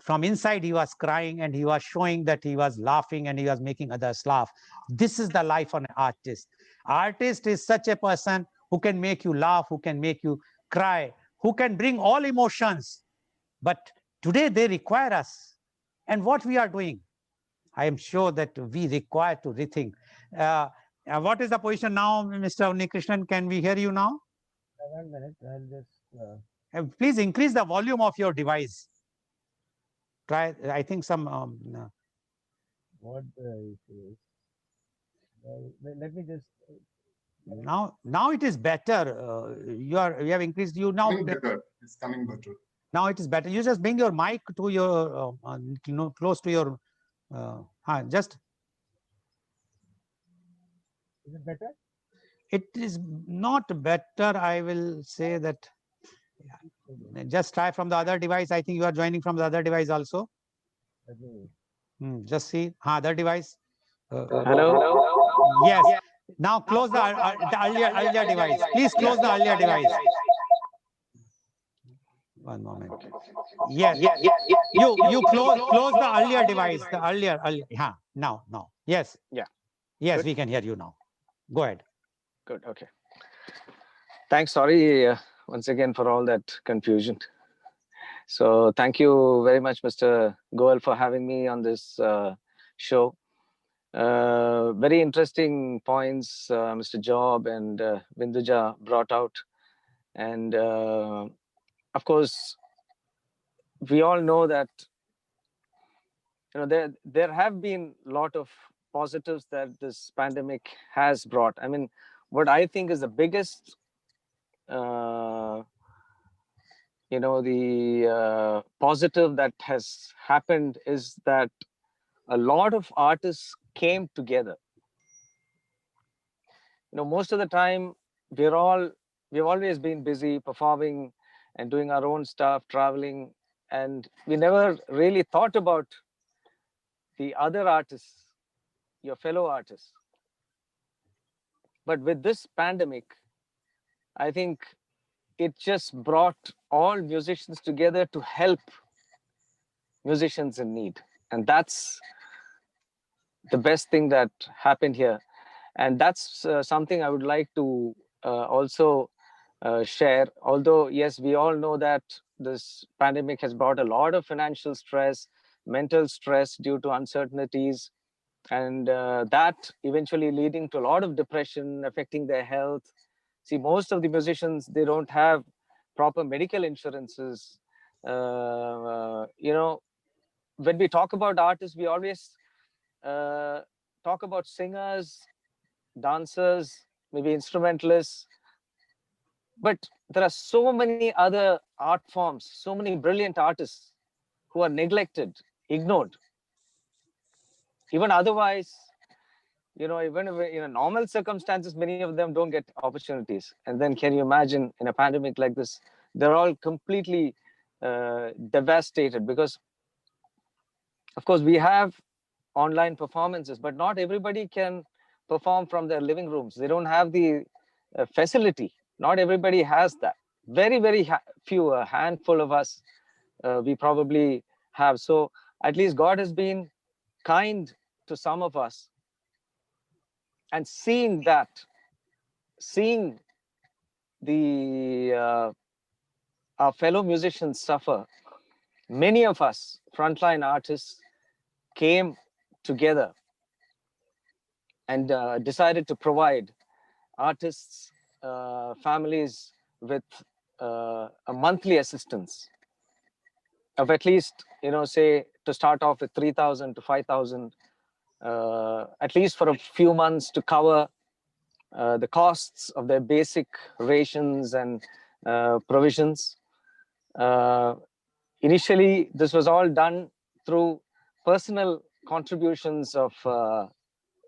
from inside, he was crying, and he was showing that he was laughing, and he was making others laugh. This is the life of an artist. Artist is such a person who can make you laugh, who can make you cry, who can bring all emotions. But today they require us. And what we are doing, I am sure that we require to rethink. What is the position now, Mr. Unnikrishnan? Can we hear you now? 1 minute. I'll just. Please increase the volume of your device. Try, I think some. What the issue is? Let me just. Now it is better. You have increased. You now. It's coming better. Now it is better. You just bring your mic to your, close to your. Just. Is it better? It is not better. I will say that. Just try from the other device. I think you are joining from the other device also. Just see. Other device. Hello. Yes. Now close the earlier device. Please close the earlier device. One moment. Yes. You close the earlier device. The earlier. Now. Yes. Yeah. Yes, Good. we can hear you now. Go ahead. Good. Okay. Thanks. Sorry once again for all that confusion. So thank you very much, Mr. Goel, for having me on this show. Very interesting points Mr. Job and Vinduja brought out. And of course, we all know that there have been a lot of positives that this pandemic has brought. I mean, what I think is the biggest the positive that has happened is that a lot of artists came together. Most of the time we're all we've always been busy performing and doing our own stuff, traveling, and we never really thought about the other artists, your fellow artists. But with this pandemic, I think it just brought all musicians together to help musicians in need. And that's the best thing that happened here. And that's something I would like to also share. Although, yes, we all know that this pandemic has brought a lot of financial stress, mental stress due to uncertainties, and that eventually leading to a lot of depression, affecting their health. See, most of the musicians, they don't have proper medical insurances. When we talk about artists, we always uh, talk about singers, dancers, maybe instrumentalists, but there are so many other art forms, so many brilliant artists who are neglected, ignored. Even otherwise, even in a normal circumstances, many of them don't get opportunities. And then can you imagine in a pandemic like this, they're all completely devastated because, of course, we have online performances, but not everybody can perform from their living rooms. They don't have the facility. Not everybody has that. Very, very few, a handful of us, we probably have. So at least God has been kind to some of us. And seeing that, seeing the our fellow musicians suffer, many of us frontline artists came together and decided to provide artists, families with a monthly assistance of at least, say to start off with 3,000 to 5,000, at least for a few months to cover the costs of their basic rations and provisions. Uh, Initially, this was all done through personal contributions of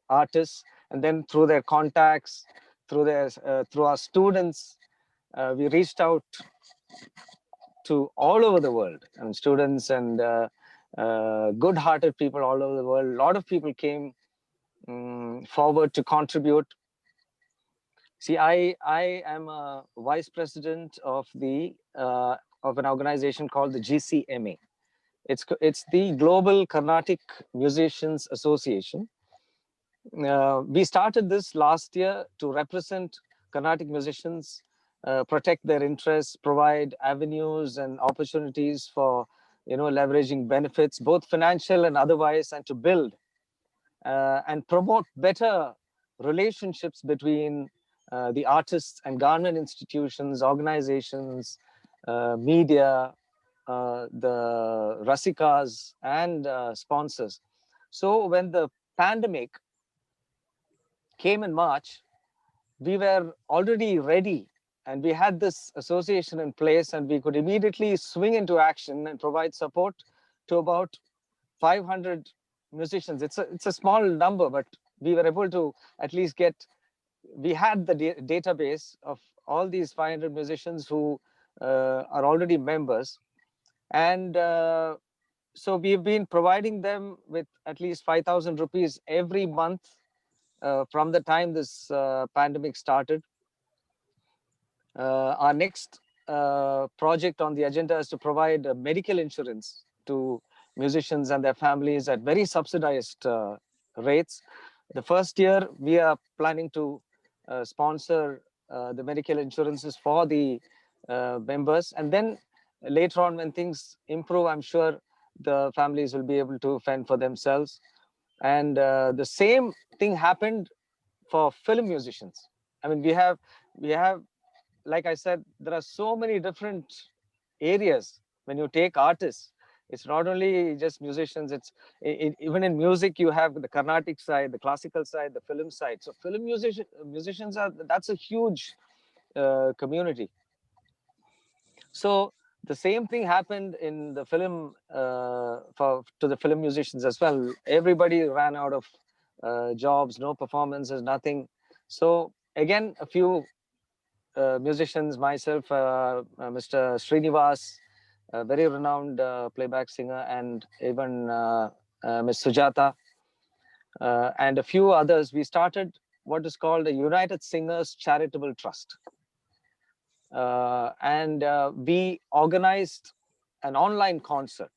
artists, and then through their contacts, through our students, we reached out to all over the world, and students and good-hearted people all over the world. A lot of people came forward to contribute. See, I am a vice president of an organization called the GCMA. It's the Global Carnatic Musicians Association. We started this last year to represent Carnatic musicians, protect their interests, provide avenues and opportunities for leveraging benefits, both financial and otherwise, and to build and promote better relationships between the artists and government institutions, organizations, media, the rasikas, and sponsors. So when the pandemic came in March, we were already ready, and we had this association in place, and we could immediately swing into action and provide support to about 500 musicians. It's a small number, but we were able to at least we had the database of all these 500 musicians who are already members. And so we've been providing them with at least 5,000 rupees every month from the time this pandemic started. Our next project on the agenda is to provide medical insurance to musicians and their families at very subsidized rates. The first year, we are planning to sponsor the medical insurances for the members. And then later on, when things improve, I'm sure the families will be able to fend for themselves. And the same thing happened for film musicians. I mean, we have, like I said, there are so many different areas. When you take artists, it's not only just musicians, even in music, you have the Carnatic side, the classical side, the film side. So film musicians that's a huge community. So the same thing happened in the film to the film musicians as well. Everybody ran out of jobs, no performances, nothing. So again, a few musicians, myself, Mr. Srinivas, a very renowned playback singer, and even Ms. Sujata, and a few others, we started what is called a United Singers Charitable Trust. And we organized an online concert.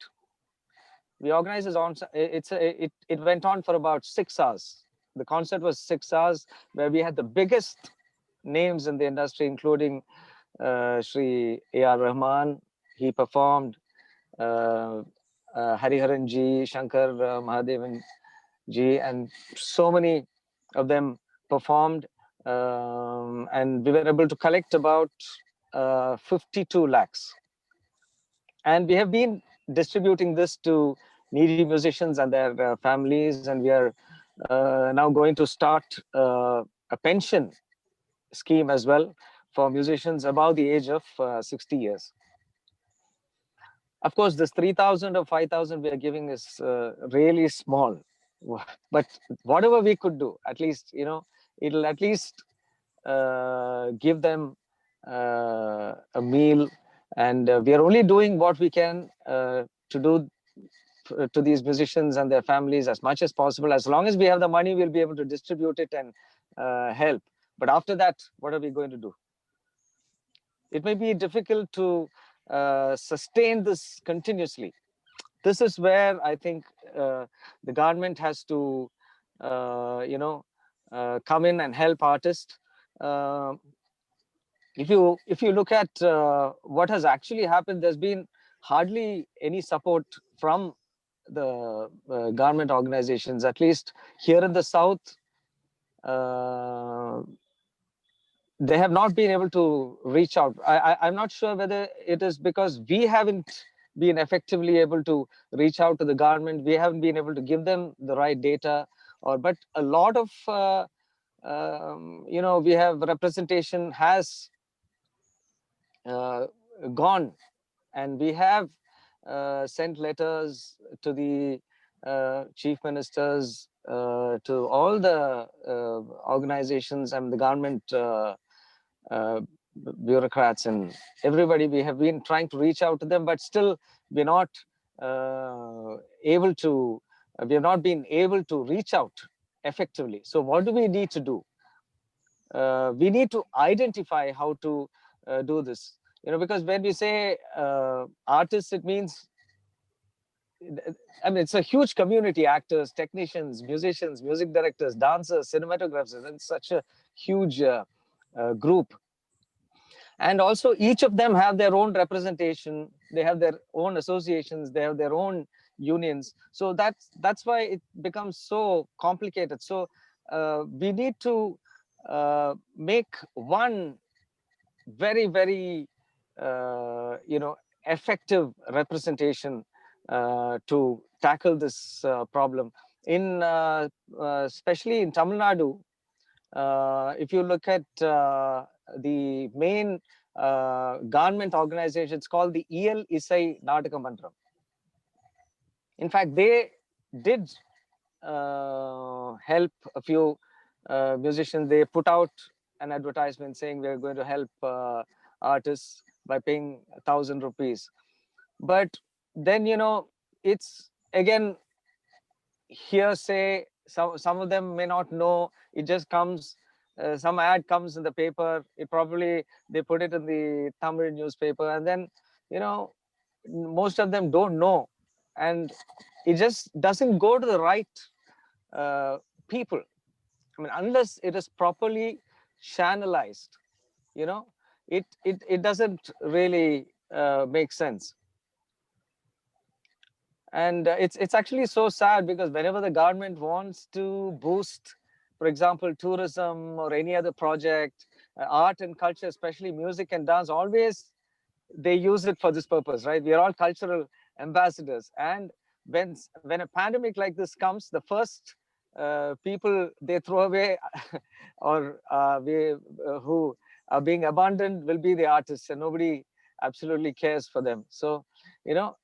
We organized this on, it went on for about 6 hours. The concert was 6 hours, where we had the biggest names in the industry, including Shri A.R. Rahman. He performed, Hariharan ji, Shankar Mahadevan ji, and so many of them performed. And we were able to collect about 52 lakhs. And we have been distributing this to needy musicians and their families. And we are now going to start a pension scheme as well for musicians above the age of 60 years. Of course, this 3,000 or 5,000 we are giving is really small. But whatever we could do, at least, it'll at least give them a meal. And we are only doing what we can to do to these musicians and their families as much as possible. As long as we have the money, we'll be able to distribute it and help. But after that, what are we going to do? It may be difficult to sustain this continuously. This is where I think the government has to, come in and help artists. If you look at what has actually happened, there's been hardly any support from the government organizations, at least here in the South. They have not been able to reach out. I'm not sure whether it is because we haven't been effectively able to reach out to the government. We haven't been able to give them the right data, but a lot of, we have representation has gone, and we have sent letters to the chief ministers, to all the organizations and the government bureaucrats and everybody. We have been trying to reach out to them, but still we're not able to. We have not been able to reach out effectively. So what do we need to do? We need to identify how to do this. Because when we say artists, it means, I mean, it's a huge community: actors, technicians, musicians, music directors, dancers, cinematographers, and such a huge group. And also each of them have their own representation. They have their own associations. They have their own unions. So that's why it becomes so complicated. So we need to make one very, very, effective representation to tackle this problem. Especially in Tamil Nadu, if you look at the main government organization, it's called the EL Isai Nadaka Mandram. In fact, they did help a few musicians. They put out an advertisement saying we're going to help artists by paying 1,000 rupees. But then, it's again hearsay. Some of them may not know. It just comes, some ad comes in the paper. They put it in the Tamil newspaper, and then, most of them don't know. And it just doesn't go to the right people. I mean, unless it is properly channelized, it doesn't really make sense. And it's actually so sad, because whenever the government wants to boost, for example, tourism or any other project, art and culture, especially music and dance, always they use it for this purpose, right? We are all cultural ambassadors. And when a pandemic like this comes, the first people they throw away or who are being abandoned will be the artists, and nobody absolutely cares for them. So,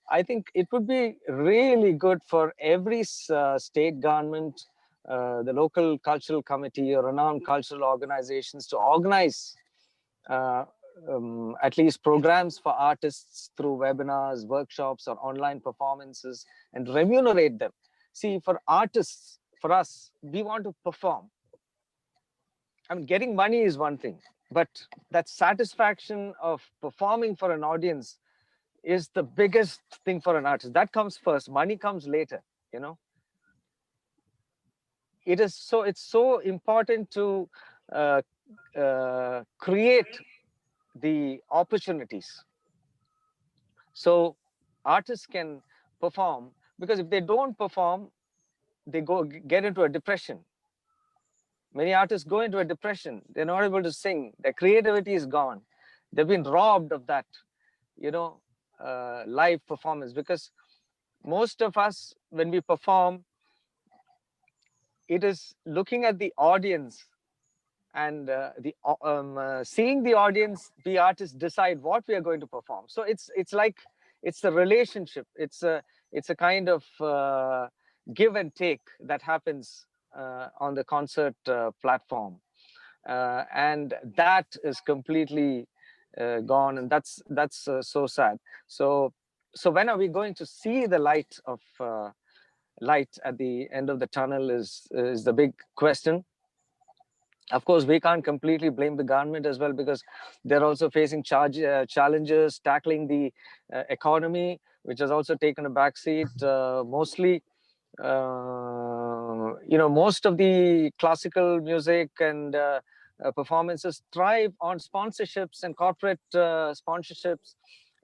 I think it would be really good for every state government, the local cultural committee or renowned cultural organizations to organize at least programs for artists through webinars, workshops, or online performances, and remunerate them. See, for artists, for us, we want to perform. I mean, getting money is one thing, but that satisfaction of performing for an audience is the biggest thing for an artist. That comes first. Money comes later. You know, it's so important to create the opportunities so artists can perform, because if they don't perform, they get into a depression. Many artists go into a depression. They're not able to sing. Their creativity is gone. They've been robbed of that, you know, live performance. Because most of us, when we perform, it is looking at the audience and seeing the audience, the artists decide what we are going to perform. So it's like it's a relationship. It's a kind of give and take that happens on the concert platform, and that is completely gone, and that's so sad. So when are we going to see the light at the end of the tunnel is the big question. Of course, we can't completely blame the government as well, because they're also facing challenges tackling the economy, which has also taken a backseat. Mostly, most of the classical music and performances thrive on sponsorships and corporate sponsorships.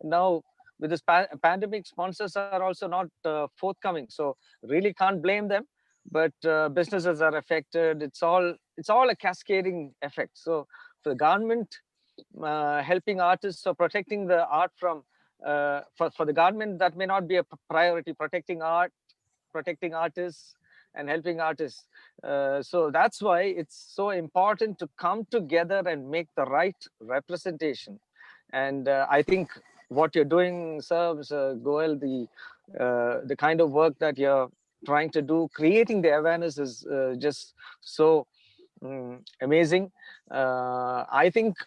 Now, with this pandemic, sponsors are also not forthcoming. So really can't blame them. But businesses are affected. It's all a cascading effect. So for the government, helping artists or protecting the art from for the government, that may not be a priority. Protecting art, protecting artists, and helping artists. So that's why it's so important to come together and make the right representation. And I think what you're doing, sir, Mr. Goel, the kind of work that you're trying to do, creating the awareness is just so amazing. I think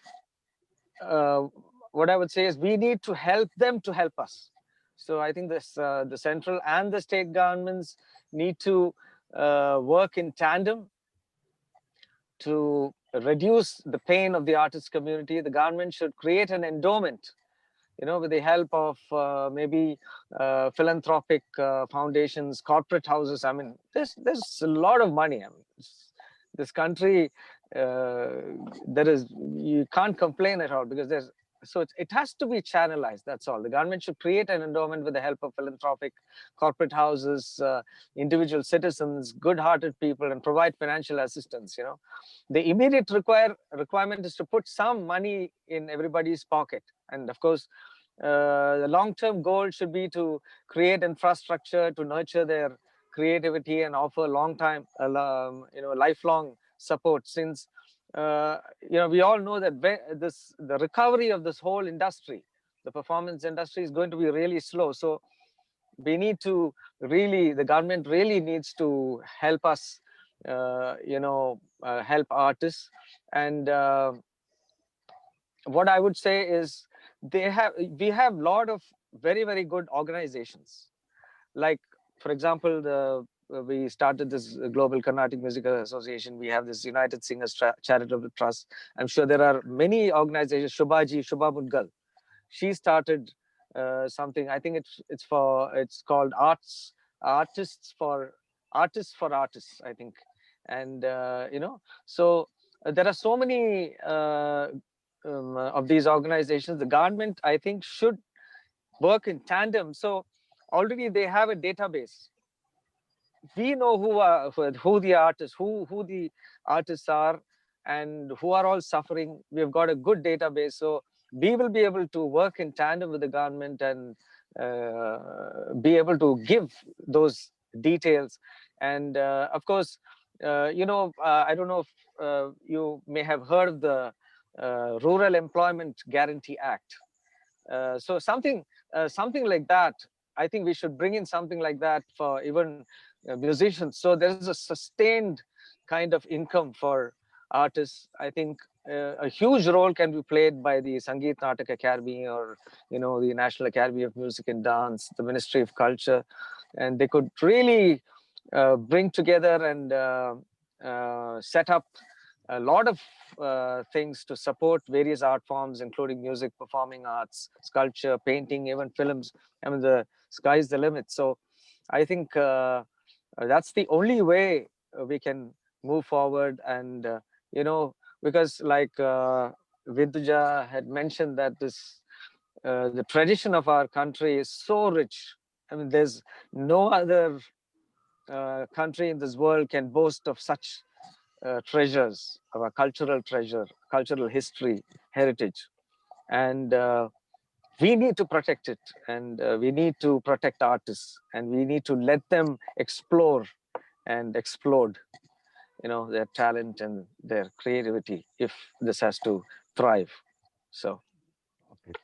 what I would say is we need to help them to help us. So I think this the central and the state governments need to work in tandem to reduce the pain of the artist community. The government should create an endowment, with the help of maybe philanthropic foundations, corporate houses. I mean, there's a lot of money. I mean, this country, you can't complain at all, because it has to be channelized. That's all. The government should create an endowment with the help of philanthropic corporate houses, individual citizens, good-hearted people, and provide financial assistance. The immediate requirement is to put some money in everybody's pocket. And of course, the long-term goal should be to create infrastructure to nurture their creativity and offer lifelong support. Since we all know that the recovery of this whole industry, the performance industry, is going to be really slow. So we need to the government really needs to help us, help artists. And what I would say is we have a lot of very, very good organizations. Like, for example, we started this Global Carnatic Musical Association. We have this United Singers Charitable Trust. I'm sure there are many organizations. Shubha Mudgal, she started something. I think it's called Artists for Artists, I think. And so there are so many of these organizations. The government, I think, should work in tandem. So already they have a database. We know who the artists are, and who are all suffering. We've got a good database, so we will be able to work in tandem with the government and be able to give those details. And of course, I don't know if you may have heard of the Rural Employment Guarantee Act. So something like that. I think we should bring in something like that for even musicians. So there is a sustained kind of income for artists. I think a huge role can be played by the Sangeet Natak Academy, or the National Academy of Music and Dance, the Ministry of Culture, and they could really bring together and set up a lot of things to support various art forms, including music, performing arts, sculpture, painting, even films. I mean, the sky's the limit. So I think that's the only way we can move forward. And because like Vidya had mentioned, that the tradition of our country is so rich. I mean, there's no other country in this world can boast of such treasures, of a cultural treasure, cultural history, heritage. And we need to protect it, and we need to protect artists, and we need to let them explore and explode their talent and their creativity, if this has to thrive. So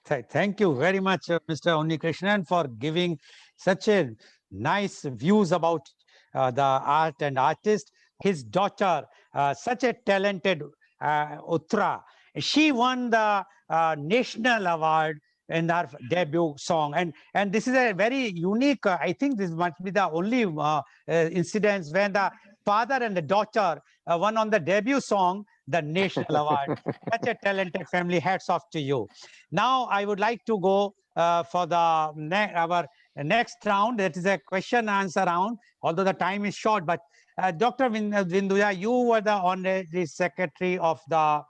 Thank you very much, Mr. Unnikrishnan, for giving such a nice views about the art and artist. His daughter, such a talented Uttara, she won the national award in her debut song, and this is a very unique. I think this must be the only incidents when the father and the daughter won on the debut song the national award. Such a talented family. Hats off to you. Now, I would like to go for the our next round. That is a question answer round, although the time is short. But Dr. Vinduja, you were the honorary secretary of the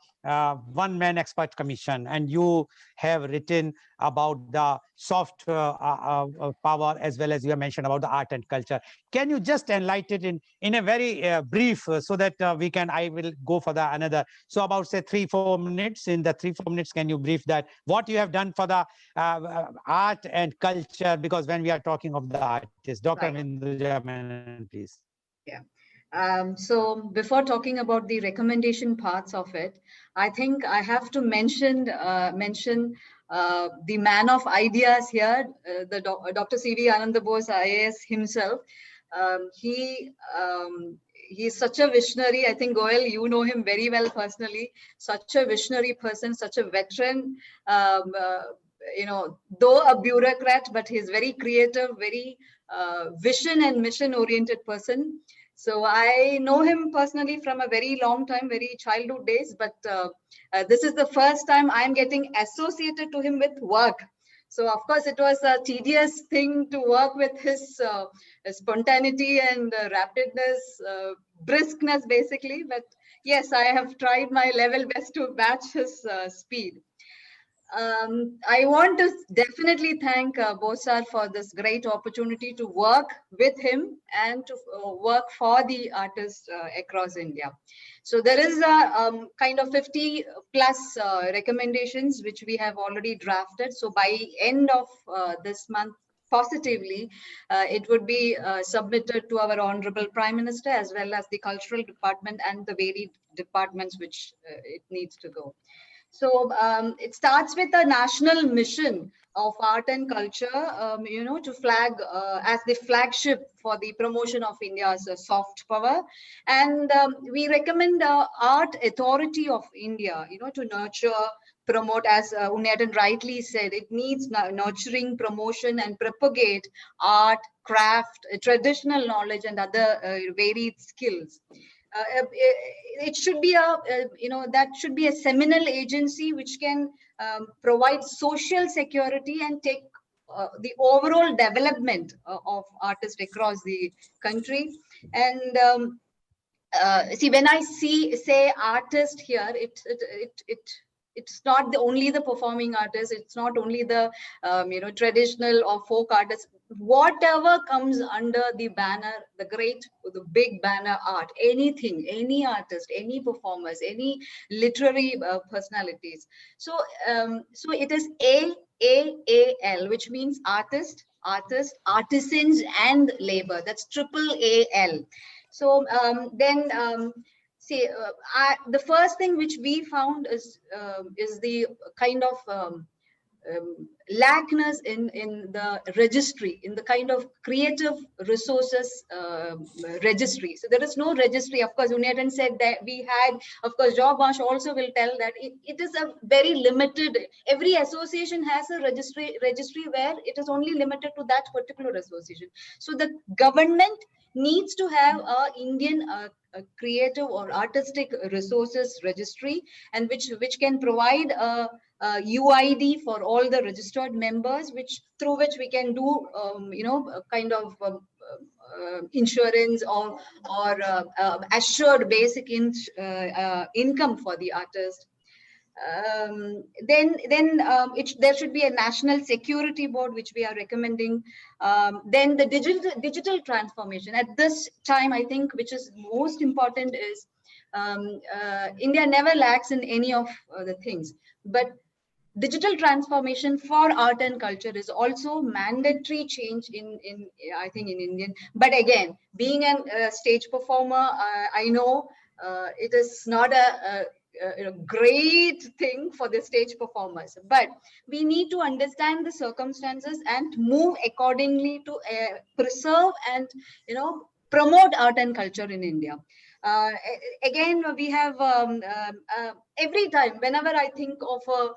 one-man expert commission, and you have written about the soft power, as well as you have mentioned about the art and culture. Can you just enlighten it in a very brief, so that I will go for the another. So about say 3-4 minutes. In the 3-4 minutes, can you brief that what you have done for the art and culture? Because when we are talking of the artist, Dr. Right. Vinduja Menon, please. Yeah. So before talking about the recommendation parts of it, I think I have to mention the man of ideas here, Dr. C.V. Ananda Bose, IAS himself. He's such a visionary. I think, Goel, you know him very well personally. Such a visionary person, such a veteran. Though a bureaucrat, but he's very creative, very vision and mission oriented person. So I know him personally from a very long time, very childhood days, but this is the first time I'm getting associated to him with work. So of course it was a tedious thing to work with his spontaneity and rapidness, briskness basically. But yes, I have tried my level best to match his speed. I want to definitely thank Bosar for this great opportunity to work with him and to work for the artists across India. So there is a kind of 50 plus recommendations which we have already drafted. So by end of this month, positively, it would be submitted to our Honorable Prime Minister, as well as the Cultural Department and the varied departments which it needs to go. So it starts with a national mission of art and culture, to flag as the flagship for the promotion of India's soft power. And we recommend Art Authority of India, to nurture, promote, as Unnatan rightly said, it needs nurturing, promotion, and propagate art, craft, traditional knowledge, and other varied skills. It should be that should be a seminal agency which can provide social security and take the overall development of artists across the country. And see, when I say artist here, it's not only the performing artist, it's not only the traditional or folk artists. Whatever comes under the banner, the big banner art, anything, any artist, any performers, any literary personalities. So it is AAL, which means artist, artisans, and labor. That's triple AL. So see, the first thing which we found is the kind of lackness in the registry, in the kind of creative resources registry. So there is no registry. Of course, Uniatan said that we had, of course, Job Marsh also will tell that it is a very limited, every association has a registry where it is only limited to that particular association. So the government needs to have a Indian a creative or artistic resources registry, and which can provide a UID for all the registered members, through which we can do a kind of insurance or assured basic income for the artist. There should be a national security board, which we are recommending. Then the digital transformation at this time, I think, which is most important, is India never lacks in any of the things, but digital transformation for art and culture is also mandatory change in I think in Indian. But again, being a stage performer, I know it is not a great thing for the stage performers, but we need to understand the circumstances and move accordingly to preserve and promote art and culture in India. Again, we have every time whenever I think of a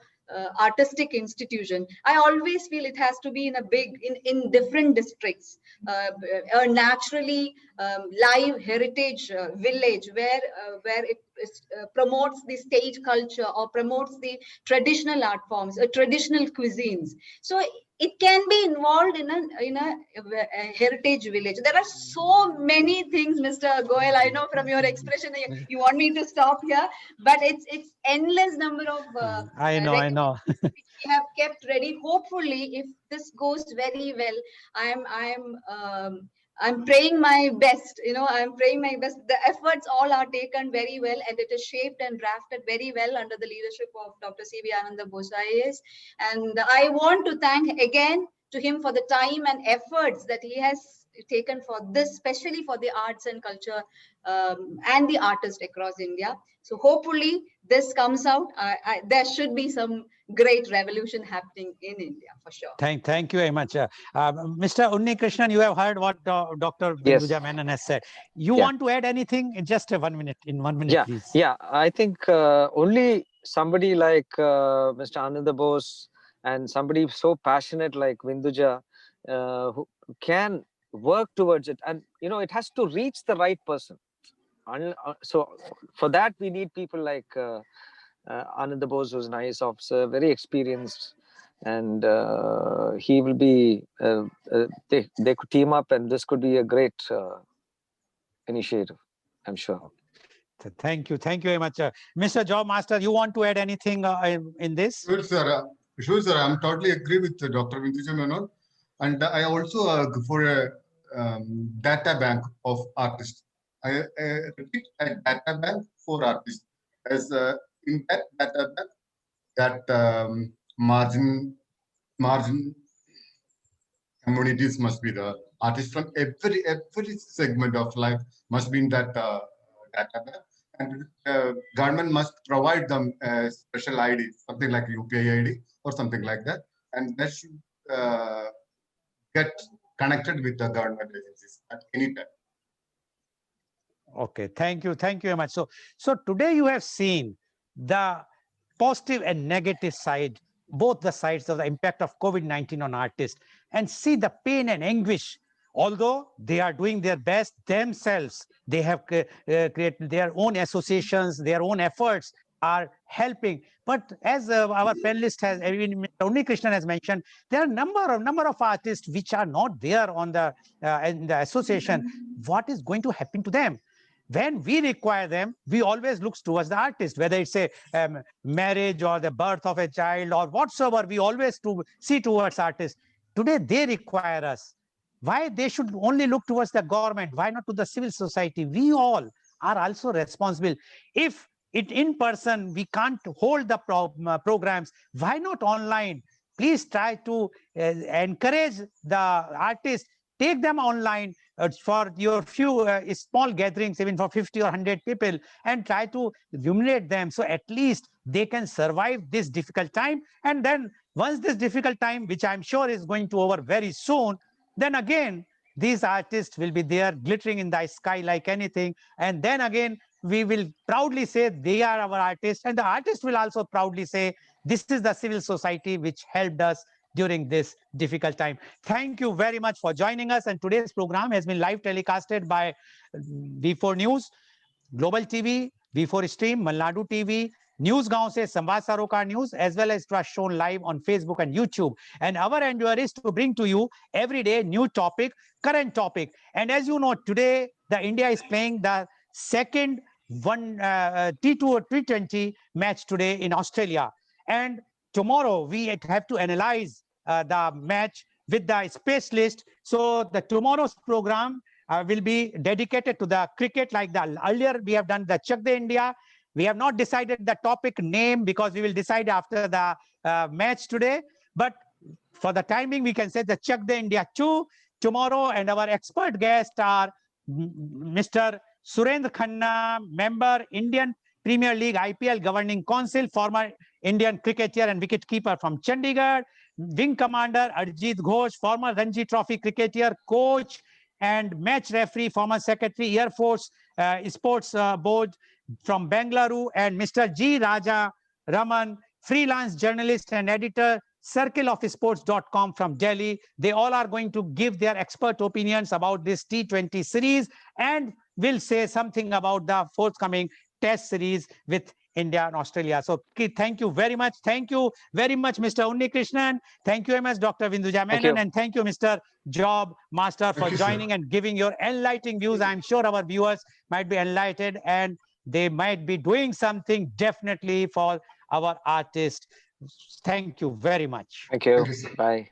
artistic institution, I always feel it has to be in a big, in different districts, a naturally live heritage village where it promotes the stage culture or promotes the traditional art forms, traditional cuisines. So it can be involved in a heritage village. There are so many things, Mr. Goel. I know from your expression you want me to stop here, but it's endless number of I know. we have kept ready. Hopefully, if this goes very well, I'm praying my best. I'm praying my best. The efforts all are taken very well, and it is shaped and drafted very well under the leadership of Dr. C.V. Ananda Bose IAS. And I want to thank again to him for the time and efforts that he has taken for this, especially for the arts and culture and the artists across India. So hopefully this comes out. There should be some great revolution happening in India for sure. Thank you very much. Mr. Unni Krishnan, you have heard what Dr. Yes. Binduja Menon has said. You Yeah. want to add anything in just 1 minute? In 1 minute, Yeah, please. yeah. I think only somebody like Mr. Ananda Bose and somebody so passionate like Vinduja who can work towards it, and it has to reach the right person. So for that we need people like Ananda Bose, who's an IAS officer, very experienced, and he will be. They could team up, and this could be a great initiative, I'm sure. Thank you very much. Mr. Job Master, you want to add anything in this? Sure, sir. Sure, sir. I'm totally agree with Dr. Vinduja Menon. And I also go for a data bank of artists. I repeat, a data bank for artists. As in that data bank, that margin communities must be the artists from every segment of life must be in that data bank. And government must provide them a special ID, something like UPI ID or something like that, and that should get connected with the government agencies at any time. Okay, thank you very much. So today you have seen the positive and negative side, both the sides of the impact of COVID-19 on artists, and see the pain and anguish. Although they are doing their best themselves, they have created their own associations, their own efforts are helping. But as our panelist has, Unni Krishnan has mentioned, there are number of artists which are not there on the in the association. What is going to happen to them? When we require them, we always look towards the artist, whether it's a marriage or the birth of a child or whatsoever, we always see towards artists. Today, they require us. Why they should only look towards the government? Why not to the civil society? We all are also responsible. If it in person, we can't hold the programs, why not online? Please try to encourage the artists, take them online for your few small gatherings, even for 50 or 100 people, and try to remunerate them so at least they can survive this difficult time. And then Once this difficult time, which I'm sure is going to over very soon, then again, these artists will be there glittering in the sky like anything. And then again, we will proudly say they are our artists. And the artist will also proudly say, this is the civil society which helped us during this difficult time. Thank you very much for joining us. And today's program has been live telecasted by V4 News, Global TV, V4 Stream, Malnadu TV, News Gaon se Samvad Sarokar News, as well as it was shown live on Facebook and YouTube. And our endeavor is to bring to you every day new topic, current topic. And as you know, today the India is playing the second T2 or T20 match today in Australia. And tomorrow we have to analyze the match with the specialist. So the tomorrow's program will be dedicated to the cricket, like the earlier we have done the Chak De India. We have not decided the topic name because we will decide after the match today. But for the timing, we can say the Chak De India 2 tomorrow. And our expert guests are Mr. Surendra Khanna, member, Indian Premier League IPL Governing Council, former Indian cricketer and wicketkeeper from Chandigarh, wing commander Arjit Ghosh, former Ranji Trophy cricketer, coach and match referee, former secretary, Air Force Sports Board from Bengaluru, and Mr. G. Raja Raman, freelance journalist and editor, circleofsports.com from Delhi. They all are going to give their expert opinions about this T20 series and will say something about the forthcoming test series with India and Australia. So thank you very much. Thank you very much, Mr. Unni Krishnan. Thank you very much, Dr. Vinduja Menon. And thank you, Mr. Job Master, for joining and giving your enlightening views. I'm sure our viewers might be enlightened and they might be doing something definitely for our artists. Thank you very much. Thank you. Thank you, sir. Bye.